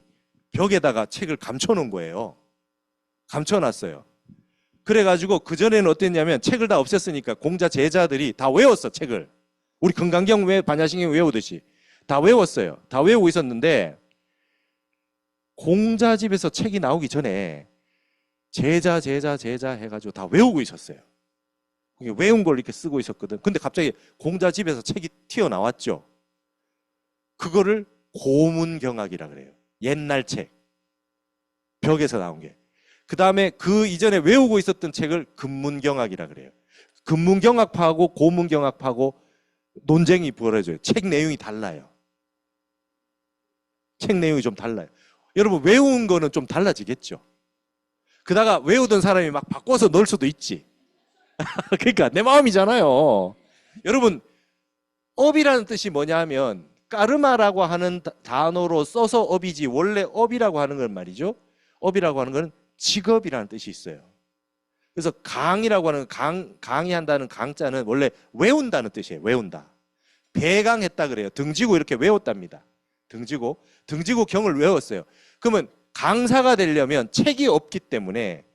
벽에다가 책을 감춰놓은 거예요. 감춰놨어요. 그래가지고 그전에는 어땠냐면 책을 다 없앴으니까 공자 제자들이 다 외웠어. 책을. 우리 금강경 반야신경 외우듯이 다 외웠어요. 다 외우고 있었는데 공자 집에서 책이 나오기 전에 제자 해가지고 다 외우고 있었어요. 외운 걸 이렇게 쓰고 있었거든. 근데 갑자기 공자 집에서 책이 튀어나왔죠. 그거를 고문경학이라 그래요. 옛날 책. 벽에서 나온 게. 그 다음에 그 이전에 외우고 있었던 책을 금문경학이라 그래요. 금문경학파하고 고문경학파하고 논쟁이 벌어져요. 책 내용이 달라요. 책 내용이 좀 달라요. 여러분 외운 거는 좀 달라지겠죠. 그다가 외우던 사람이 막 바꿔서 넣을 수도 있지. 그러니까 내 마음이잖아요. 여러분 업이라는 뜻이 뭐냐 하면 까르마라고 하는 단어로 써서 업이지 원래 업이라고 하는 건 말이죠. 업이라고 하는 건 직업이라는 뜻이 있어요. 그래서 강이라고 하는 강의한다는 강자는 원래 외운다는 뜻이에요. 외운다. 배강했다 그래요. 등지고 이렇게 외웠답니다. 등지고 경을 외웠어요. 그러면 강사가 되려면 책이 없기 때문에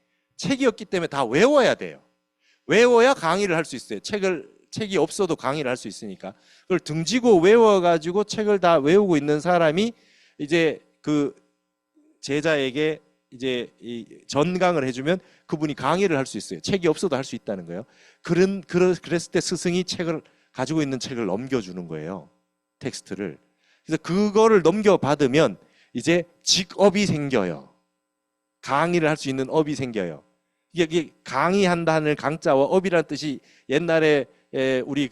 다 외워야 돼요. 외워야 강의를 할 수 있어요. 책이 없어도 강의를 할 수 있으니까. 그걸 등지고 외워가지고 책을 다 외우고 있는 사람이 이제 그 제자에게 이제 전강을 해주면 그분이 강의를 할 수 있어요. 책이 없어도 할 수 있다는 거예요. 그랬을 때 스승이 가지고 있는 책을 넘겨주는 거예요. 텍스트를. 그래서 그거를 넘겨받으면 이제 직업이 생겨요. 강의를 할 수 있는 업이 생겨요. 이게 강의한다는 강자와 업이라는 뜻이 옛날에 우리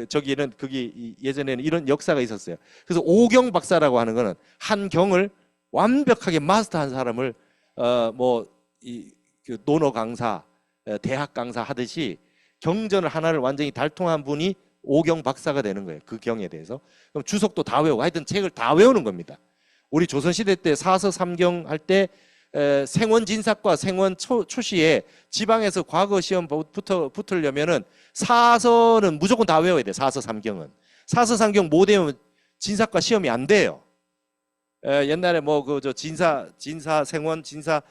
저기는 거기 예전에는 이런 역사가 있었어요. 그래서 오경 박사라고 하는 거는 한 경을 완벽하게 마스터한 사람을 그 논어 강사, 대학 강사 하듯이 경전을 하나를 완전히 달통한 분이 오경 박사가 되는 거예요. 그 경에 대해서. 그럼 주석도 다 외우고 하여튼 책을 다 외우는 겁니다. 우리 조선시대 때 사서 삼경 할 때 생원진사과 생원 초시에 지방에서 과거 시험 붙으려면은 사서는 무조건 다 외워야 돼. 사서 삼경은. 사서 삼경 못 외우면 진사과 시험이 안 돼요. 옛날에 진사 생원 진사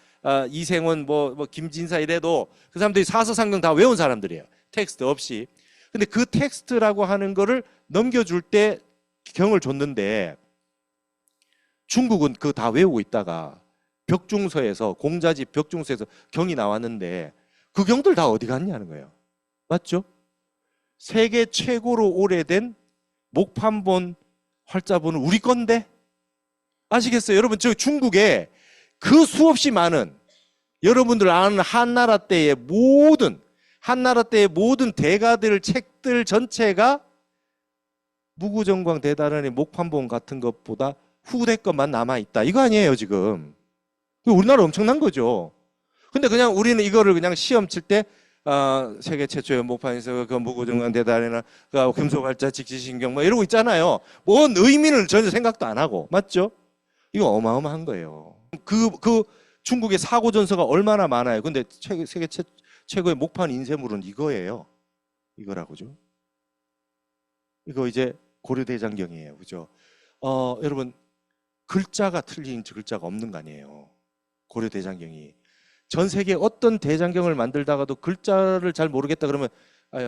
이생원 김진사 이래도 그 사람들이 사서 삼경 다 외운 사람들이에요. 텍스트 없이. 근데 그 텍스트라고 하는 거를 넘겨줄 때 경을 줬는데 중국은 그거 다 외우고 있다가 벽중서에서 공자집 벽중서에서 경이 나왔는데 그 경들 다 어디 갔냐는 거예요. 맞죠? 세계 최고로 오래된 목판본 활자본은 우리 건데 아시겠어요? 여러분 저 중국에 그 수없이 많은 여러분들 아는 한나라 때의 모든 대가들 책들 전체가 무구정광 대단원의 목판본 같은 것보다 후대 것만 남아있다. 이거 아니에요 지금. 우리나라 엄청난 거죠. 근데 그냥 우리는 이거를 그냥 시험 칠 때 세계 최초의 목판에서 그 무구정광 대단이나 그 금속활자 직지신경 이러고 있잖아요. 뭔 의미를 전혀 생각도 안 하고. 맞죠? 이거 어마어마한 거예요. 그 중국의 사고전서가 얼마나 많아요. 근데 세계 최고의 목판 인쇄물은 이거예요. 이거라고죠. 이거 이제 고려대장경이에요. 그죠? 여러분 글자가 틀린 글자가 없는 거 아니에요. 고려대장경이. 전 세계 어떤 대장경을 만들다가도 글자를 잘 모르겠다 그러면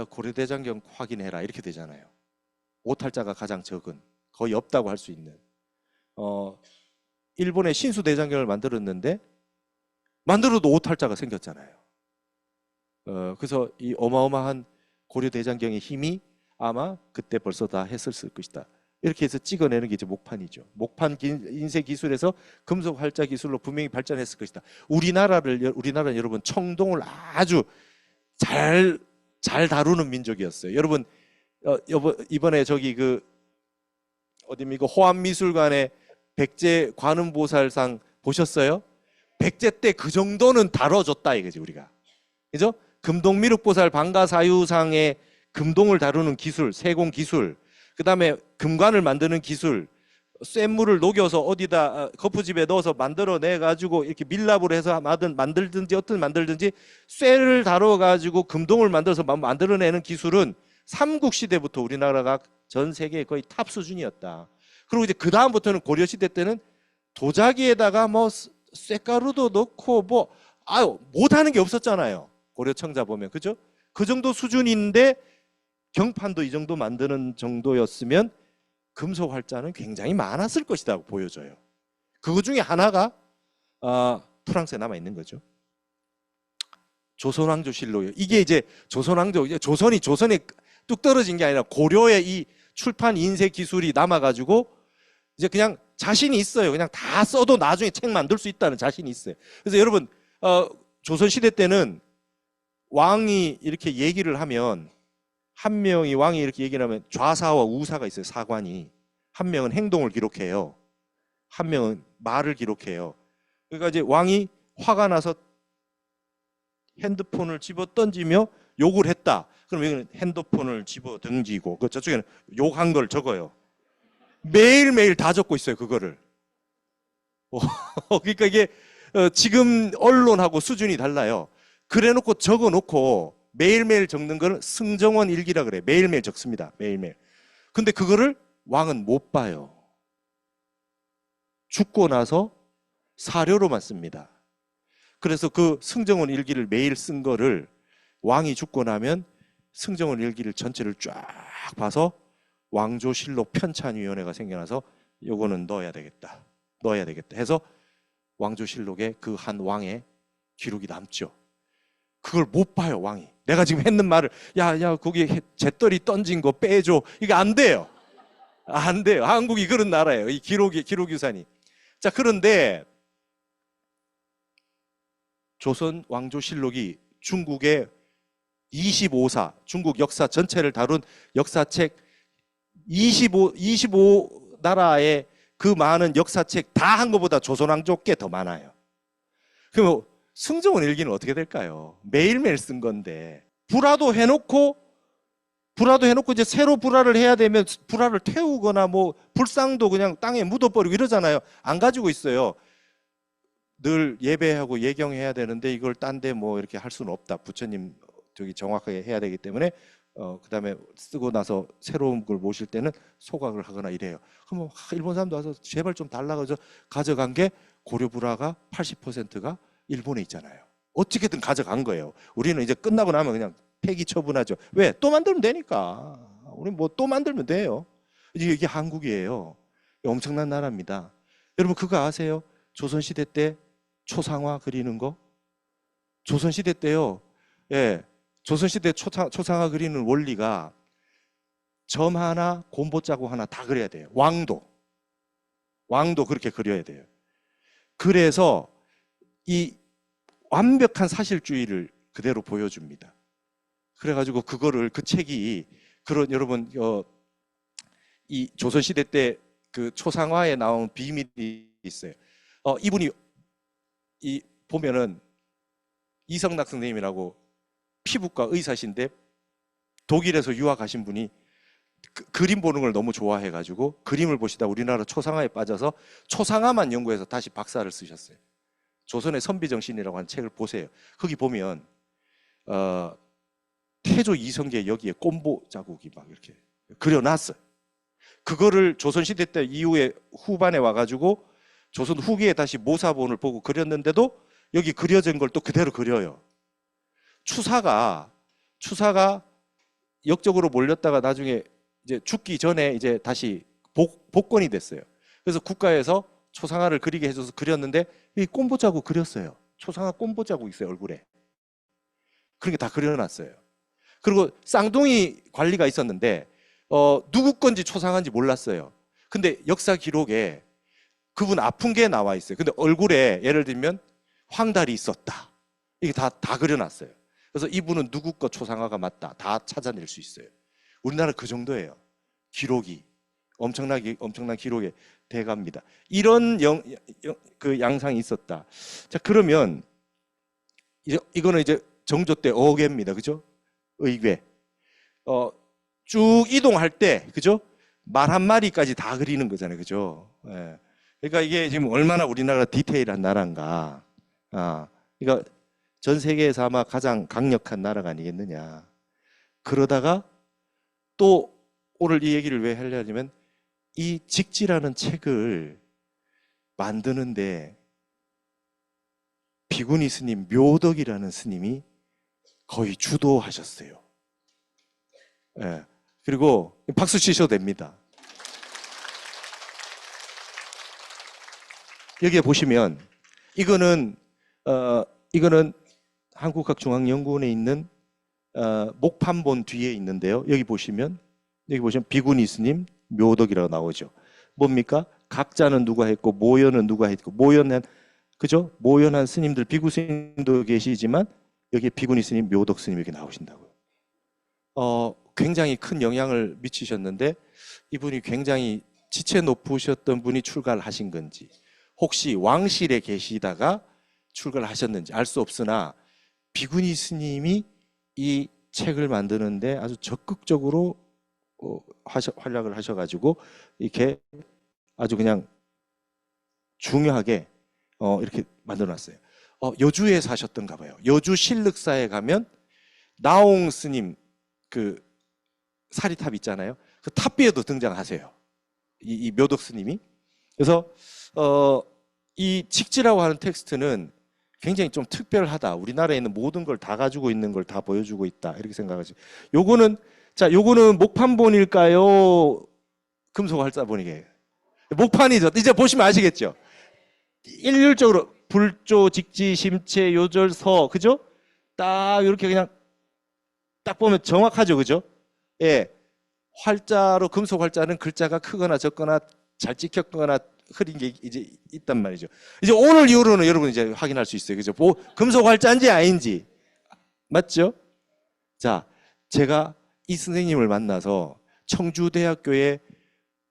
고려대장경 확인해라 이렇게 되잖아요. 오탈자가 가장 적은, 거의 없다고 할 수 있는. 일본의 신수대장경을 만들었는데 만들어도 오탈자가 생겼잖아요. 그래서 이 어마어마한 고려대장경의 힘이 아마 그때 벌써 다 했었을 것이다. 이렇게 해서 찍어내는 게 이제 목판이죠. 목판 인쇄 기술에서 금속 활자 기술로 분명히 발전했을 것이다. 우리나라는 여러분 청동을 아주 잘 다루는 민족이었어요. 여러분 이번에 저기 어디입니까? 호암미술관에 백제 관음보살상 보셨어요? 백제 때 그 정도는 다뤄줬다 이거지 우리가. 그죠? 금동미륵보살 방가사유상의 금동을 다루는 기술, 세공 기술, 그 다음에 금관을 만드는 기술, 쇳물을 녹여서 어디다 거푸집에 넣어서 만들어내 가지고 이렇게 밀랍으로 해서 만들든지 쇠를 다뤄 가지고 금동을 만들어서 만들어내는 기술은 삼국시대부터 우리나라가 전 세계의 거의 탑 수준이었다. 그리고 이제 그 다음부터는 고려시대 때는 도자기에다가 쇳가루도 넣고 못하는 게 없었잖아요. 고려청자 보면. 그죠? 그 정도 수준인데 경판도 이 정도 만드는 정도였으면 금속 활자는 굉장히 많았을 것이라고 보여져요. 그거 중에 하나가 프랑스에 남아 있는 거죠. 조선왕조실록이요. 이게 이제 조선이 뚝 떨어진 게 아니라 고려의 이 출판 인쇄 기술이 남아가지고 이제 그냥 자신이 있어요. 그냥 다 써도 나중에 책 만들 수 있다는 자신이 있어요. 그래서 여러분 조선시대 때는 왕이 이렇게 얘기를 하면 왕이 이렇게 얘기를 하면 좌사와 우사가 있어요. 사관이. 한 명은 행동을 기록해요. 한 명은 말을 기록해요. 그러니까 이제 왕이 화가 나서 핸드폰을 집어 던지며 욕을 했다. 그럼 여기는 핸드폰을 집어 던지고 저쪽에는 욕한 걸 적어요. 매일매일 다 적고 있어요. 그거를. 그러니까 이게 지금 언론하고 수준이 달라요. 그래놓고 적어놓고 매일매일 적는 걸 승정원 일기라 그래. 매일매일 적습니다. 매일매일. 근데 그거를 왕은 못 봐요. 죽고 나서 사료로만 씁니다. 그래서 그 승정원 일기를 매일 쓴 거를 왕이 죽고 나면 승정원 일기를 전체를 쫙 봐서 왕조실록 편찬위원회가 생겨나서 요거는 넣어야 되겠다 해서 왕조실록에 그 한 왕의 기록이 남죠. 그걸 못 봐요, 왕이. 내가 지금 했는 말을 야 거기 잿더리 던진 거 빼줘, 이게 안 돼요. 안 돼요. 한국이 그런 나라예요. 이 기록유산이. 자, 그런데 조선 왕조실록이 중국의 25사, 중국 역사 전체를 다룬 역사책 25 나라의 그 많은 역사책 다 한 것보다 조선 왕조 꽤 더 많아요. 그럼 승정원 일기는 어떻게 될까요? 매일매일 쓴 건데 불화도 해놓고 이제 새로 불화를 해야 되면 불화를 태우거나 뭐 불상도 그냥 땅에 묻어버리고 이러잖아요. 안 가지고 있어요. 늘 예배하고 예경해야 되는데 이걸 딴 데 뭐 이렇게 할 수는 없다. 부처님 저기 정확하게 해야 되기 때문에 그다음에 쓰고 나서 새로운 걸 모실 때는 소각을 하거나 이래요. 그럼 일본 사람도 와서 제발 좀 달라고 해서 가져간 게 고려 불화가 80%가 일본에 있잖아요. 어떻게든 가져간 거예요. 우리는 이제 끝나고 나면 그냥 폐기 처분하죠. 왜? 또 만들면 되니까. 우리 뭐 또 만들면 돼요. 이게 한국이에요. 엄청난 나라입니다. 여러분 그거 아세요? 조선시대 때 초상화 그리는 거? 조선시대 때요. 예. 조선시대 초상화 그리는 원리가 점 하나, 곰보 자국 하나 다 그려야 돼요. 왕도 그렇게 그려야 돼요. 그래서 이 완벽한 사실주의를 그대로 보여줍니다. 그래가지고 그거를 그 책이 그런 여러분 이 조선시대 때 그 초상화에 나온 비밀이 있어요. 이분이 이 보면은 이성락 선생님이라고 피부과 의사신데 독일에서 유학하신 분이 그림 보는 걸 너무 좋아해가지고 그림을 보시다 우리나라 초상화에 빠져서 초상화만 연구해서 다시 박사를 쓰셨어요. 조선의 선비정신이라고 하는 책을 보세요. 거기 보면 태조 이성계 여기에 꼼보 자국이 막 이렇게 그려놨어요. 그거를 조선시대 때 이후에 후반에 와가지고 조선 후기에 다시 모사본을 보고 그렸는데도 여기 그려진 걸 또 그대로 그려요. 추사가 역적으로 몰렸다가 나중에 이제 죽기 전에 이제 다시 복권이 됐어요. 그래서 국가에서 초상화를 그리게 해줘서 그렸는데 이 꼼보 자국 그렸어요. 초상화 꼼보 자국 있어요, 얼굴에. 그런 게 다 그려놨어요. 그리고 쌍둥이 관리가 있었는데 누구 건지 초상화인지 몰랐어요. 근데 역사 기록에 그분 아픈 게 나와 있어요. 근데 얼굴에 예를 들면 황달이 있었다. 이게 다 그려놨어요. 그래서 이분은 누구 거 초상화가 맞다. 다 찾아낼 수 있어요. 우리나라 그 정도예요. 기록이. 엄청난 기록에 돼갑니다. 이런 그 양상이 있었다. 자, 그러면 이거는 이제 정조 때 어괴입니다. 그죠? 의궤. 쭉 이동할 때, 그죠? 말 한 마리까지 다 그리는 거잖아요. 그죠? 예. 그러니까 이게 지금 얼마나 우리나라가 디테일한 나라인가. 그러니까 전 세계에서 아마 가장 강력한 나라가 아니겠느냐. 그러다가 또 오늘 이 얘기를 왜 하려냐면 이 직지라는 책을 만드는데 비구니 스님, 묘덕이라는 스님이 거의 주도하셨어요. 예. 그리고 박수 치셔도 됩니다. 여기에 보시면 이거는 한국학중앙연구원에 있는 목판본 뒤에 있는데요. 여기 보시면 비구니 스님 묘덕이라고 나오죠. 뭡니까? 각자는 누가 했고 모연은 누가 했고 모연한 그죠? 모연한 스님들 비구 스님도 계시지만 여기에 비구니 스님, 묘덕 스님 이렇게 나오신다고요. 굉장히 큰 영향을 미치셨는데 이분이 굉장히 지체 높으셨던 분이 출가를 하신 건지 혹시 왕실에 계시다가 출가를 하셨는지 알 수 없으나 비구니 스님이 이 책을 만드는데 아주 적극적으로 활약을 하셔가지고 이렇게 아주 그냥 중요하게 이렇게 만들어놨어요. 여주에 사셨던가 봐요. 여주 신륵사에 가면 나옹 스님 그 사리탑 있잖아요. 그 탑비에도 등장하세요. 이 묘덕 스님이. 그래서 이 직지라고 하는 텍스트는 굉장히 좀 특별하다. 우리나라에 있는 모든 걸 다 가지고 있는 걸 다 보여주고 있다. 이렇게 생각하지. 요거는 자, 요거는 목판본일까요? 금속 활자본이에요. 목판이죠. 이제 보시면 아시겠죠. 일률적으로 불조, 직지, 심체, 요절, 서, 그죠? 딱 이렇게 그냥 딱 보면 정확하죠, 그죠? 예, 활자로 금속 활자는 글자가 크거나 적거나 잘 찍혔거나 흐린 게 이제 있단 말이죠. 이제 오늘 이후로는 여러분 이제 확인할 수 있어요, 그죠? 금속 활자인지 아닌지 맞죠? 자, 제가 이 선생님을 만나서 청주대학교에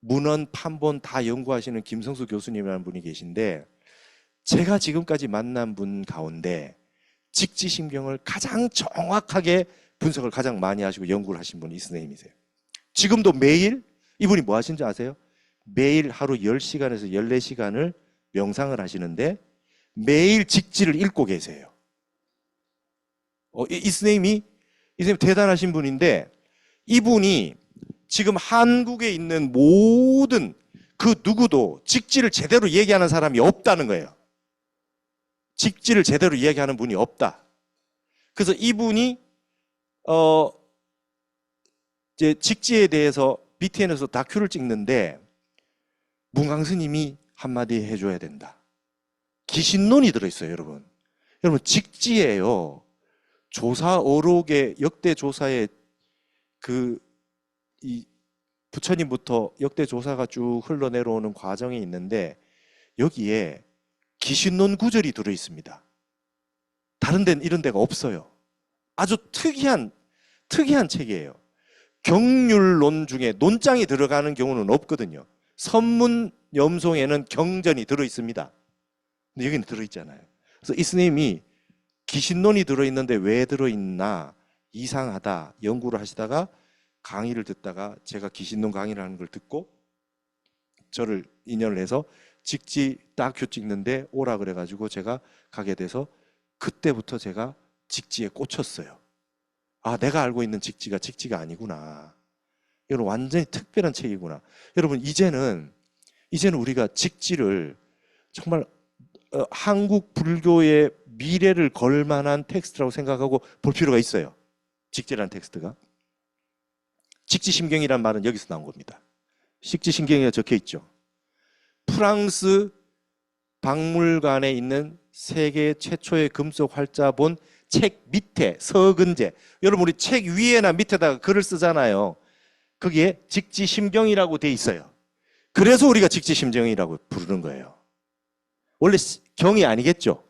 문헌, 판본 다 연구하시는 김성수 교수님이라는 분이 계신데 제가 지금까지 만난 분 가운데 직지심경을 가장 정확하게 분석을 가장 많이 하시고 연구를 하신 분이 이 선생님이세요. 지금도 매일 이분이 뭐 하시는지 아세요? 매일 하루 10시간에서 14시간을 명상을 하시는데 매일 직지를 읽고 계세요. 이 선생님 대단하신 분인데 이분이 지금 한국에 있는 모든 그 누구도 직지를 제대로 얘기하는 사람이 없다는 거예요. 직지를 제대로 이야기하는 분이 없다. 그래서 이분이 이제 직지에 대해서 BTN에서 다큐를 찍는데 문강 스님이 한마디 해줘야 된다. 기신론이 들어있어요, 여러분. 여러분 직지예요. 조사 어록의 역대 조사의 이 부처님부터 역대 조사가 쭉 흘러내려오는 과정이 있는데 여기에 기신론 구절이 들어 있습니다. 다른 데는 이런 데가 없어요. 아주 특이한 책이에요. 경률론 중에 논장이 들어가는 경우는 없거든요. 선문 염송에는 경전이 들어 있습니다. 근데 여기는 들어 있잖아요. 그래서 이 스님이 기신론이 들어 있는데 왜 들어 있나 이상하다 연구를 하시다가 강의를 듣다가 제가 기신론 강의를 하는 걸 듣고 저를 인연을 해서 직지 다큐 찍는데 오라 그래가지고 제가 가게 돼서 그때부터 제가 직지에 꽂혔어요. 아, 내가 알고 있는 직지가 아니구나. 이건 완전히 특별한 책이구나. 여러분 이제는 우리가 직지를 정말 한국 불교의 미래를 걸 만한 텍스트라고 생각하고 볼 필요가 있어요. 직지라는 텍스트가. 직지심경이라는 말은 여기서 나온 겁니다. 직지심경이가 적혀 있죠. 프랑스 박물관에 있는 세계 최초의 금속 활자본 책 밑에 서근제. 여러분 우리 책 위에나 밑에다가 글을 쓰잖아요. 거기에 직지심경이라고 돼 있어요. 그래서 우리가 직지심경이라고 부르는 거예요. 원래 경이 아니겠죠.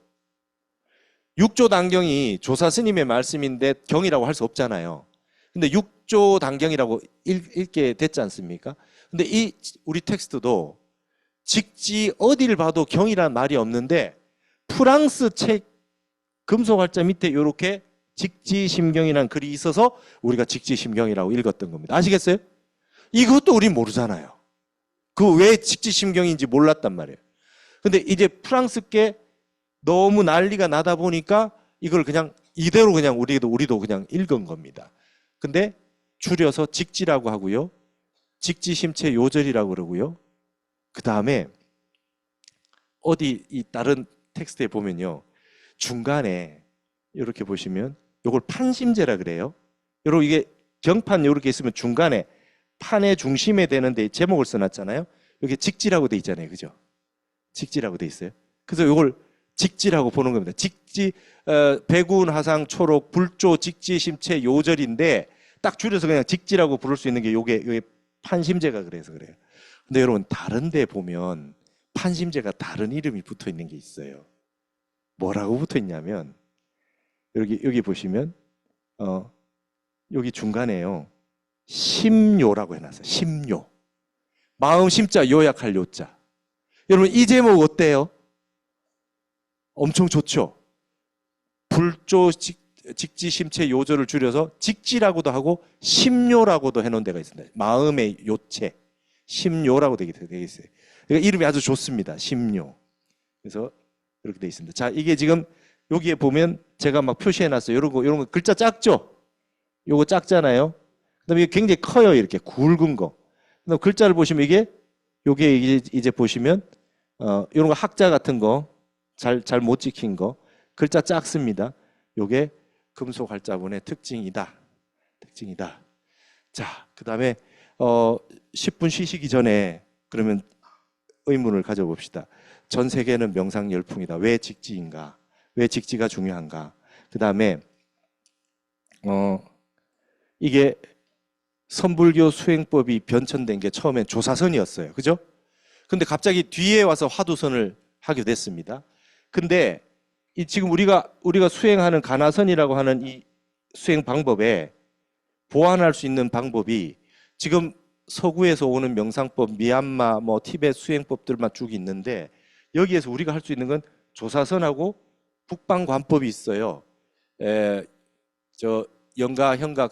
육조 단경이 조사 스님의 말씀인데 경이라고 할 수 없잖아요. 근데 육조 단경이라고 읽게 됐지 않습니까? 근데 이 우리 텍스트도 직지 어디를 봐도 경이라는 말이 없는데 프랑스 책 금속활자 밑에 이렇게 직지심경이라는 글이 있어서 우리가 직지심경이라고 읽었던 겁니다. 아시겠어요? 이것도 우린 모르잖아요. 그 왜 직지심경인지 몰랐단 말이에요. 근데 이제 프랑스께 너무 난리가 나다 보니까 이걸 그냥 이대로 그냥 우리도 그냥 읽은 겁니다. 근데 줄여서 직지라고 하고요. 직지심체 요절이라고 그러고요. 그 다음에 어디 이 다른 텍스트에 보면요. 중간에 이렇게 보시면 이걸 판심제라 그래요. 여러분 이게 경판 이렇게 있으면 중간에 판의 중심에 되는데 제목을 써놨잖아요. 여기 직지라고 돼 있잖아요. 그죠? 직지라고 돼 있어요. 그래서 이걸 직지라고 보는 겁니다. 직지, 백운, 하상, 초록, 불조, 직지, 심체, 요절인데 딱 줄여서 그냥 직지라고 부를 수 있는 게 요게 판심제가 그래서 그래요. 근데 여러분 다른 데 보면 판심제가 다른 이름이 붙어 있는 게 있어요. 뭐라고 붙어 있냐면 여기 보시면 여기 중간에요. 심요라고 해놨어요. 심요. 마음 심자 요약할 요자. 여러분 이 제목 어때요? 엄청 좋죠. 불조 직지 심체 요절을 줄여서 직지라고도 하고 심요라고도 해놓은 데가 있습니다. 마음의 요체 심요라고 되게 있어요. 그러니까 이름이 아주 좋습니다. 심요. 그래서 이렇게 돼 있습니다. 자, 이게 지금 여기에 보면 제가 막 표시해놨어요. 이런 거 글자 작죠? 요거 작잖아요. 그다음에 이게 굉장히 커요. 이렇게 굵은 거. 그다음 글자를 보시면 요게 이제 보시면 이런 거 학자 같은 거 잘 못 지킨 거 글자 작습니다. 요게 금속 활자본의 특징이다. 특징이다. 자, 그다음에 10분 쉬시기 전에 그러면 의문을 가져봅시다. 전 세계는 명상 열풍이다. 왜 직지인가? 왜 직지가 중요한가? 그다음에 이게 선불교 수행법이 변천된 게 처음엔 조사선이었어요. 그죠? 근데 갑자기 뒤에 와서 화두선을 하게 됐습니다. 근데 지금 우리가 수행하는 가나선이라고 하는 이 수행 방법에 보완할 수 있는 방법이 지금 서구에서 오는 명상법, 미얀마, 티베트 수행법들만 쭉 있는데 여기에서 우리가 할 수 있는 건 조사선하고 북방관법이 있어요. 영가 현각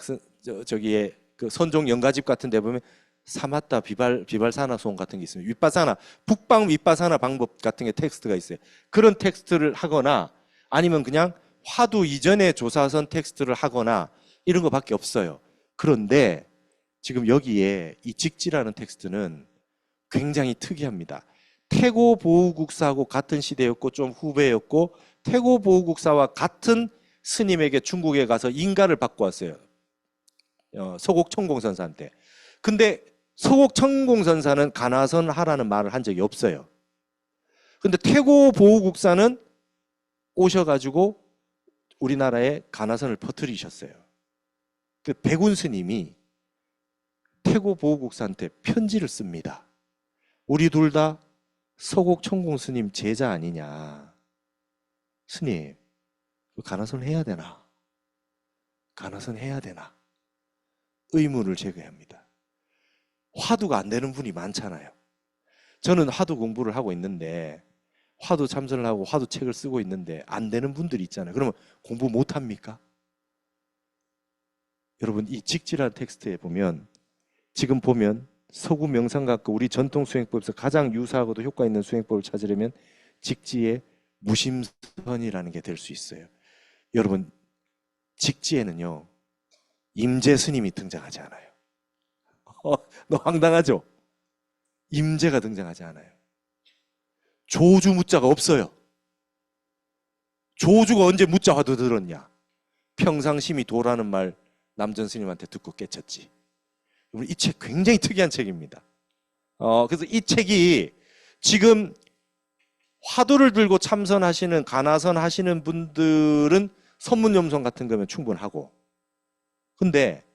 저기에 그 선종 영가집 같은 데 보면 사마타 비발사나 소원 같은 게 있습니다. 윗바사나 북방 윗바사나 방법 같은 게 텍스트가 있어요. 그런 텍스트를 하거나 아니면 그냥 화두 이전에 조사선 텍스트를 하거나 이런 거밖에 없어요. 그런데 지금 여기에 이 직지라는 텍스트는 굉장히 특이합니다. 태고 보우국사하고 같은 시대였고 좀 후배였고 태고 보우국사와 같은 스님에게 중국에 가서 인가를 받고 왔어요. 서곡천공선사한테. 근데 서곡천공선사는 가나선 하라는 말을 한 적이 없어요. 근데 태고 보우국사는 오셔가지고 우리나라에 가나선을 퍼뜨리셨어요. 그 백운 스님이 태고 보우국사한테 편지를 씁니다. 우리 둘 다 서곡천공 스님 제자 아니냐. 스님, 가나선 해야 되나? 가나선 해야 되나? 의문을 제기합니다. 화두가 안 되는 분이 많잖아요. 저는 화두 공부를 하고 있는데 화두 참선을 하고 화두 책을 쓰고 있는데 안 되는 분들이 있잖아요. 그러면 공부 못 합니까? 여러분 이 직지라는 텍스트에 보면 지금 보면 서구 명상각과 우리 전통 수행법에서 가장 유사하고도 효과 있는 수행법을 찾으려면 직지의 무심선이라는 게 될 수 있어요. 여러분 직지에는요 임재 스님이 등장하지 않아요. 너 황당하죠? 임재가 등장하지 않아요. 조주 무자가 없어요. 조주가 언제 무자 화두 들었냐? 평상심이 도라는 말 남전 스님한테 듣고 깨쳤지. 이 책 굉장히 특이한 책입니다. 그래서 이 책이 지금 화두를 들고 참선하시는 가나선 하시는 분들은 선문염송 같은 거면 충분하고, 근데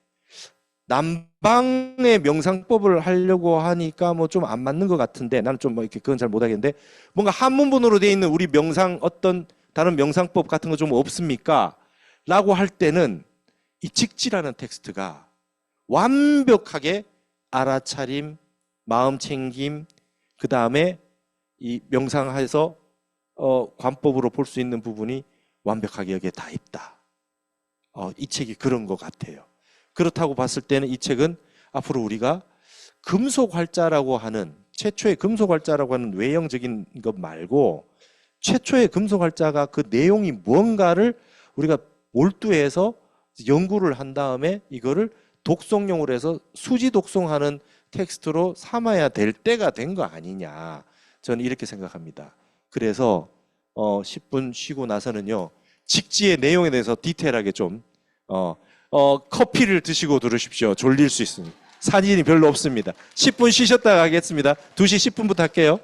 남방의 명상법을 하려고 하니까 뭐 좀 안 맞는 것 같은데 나는 좀 뭐 이렇게 그건 잘 못하겠는데 뭔가 한문본으로 되어 있는 우리 명상 어떤 다른 명상법 같은 거 좀 없습니까? 라고 할 때는 이 직지라는 텍스트가 완벽하게 알아차림, 마음 챙김, 그 다음에 이 명상해서 관법으로 볼 수 있는 부분이 완벽하게 여기에 다 있다. 이 책이 그런 것 같아요. 그렇다고 봤을 때는 이 책은 앞으로 우리가 금속활자라고 하는 최초의 금속활자라고 하는 외형적인 것 말고 최초의 금속활자가 그 내용이 뭔가를 우리가 몰두해서 연구를 한 다음에 이거를 독송용으로 해서 수지 독송하는 텍스트로 삼아야 될 때가 된 거 아니냐, 저는 이렇게 생각합니다. 그래서 10분 쉬고 나서는요 직지의 내용에 대해서 디테일하게 좀 커피를 드시고 들으십시오. 졸릴 수 있습니다. 사진이 별로 없습니다. 10분 쉬셨다가 하겠습니다. 2시 10분부터 할게요.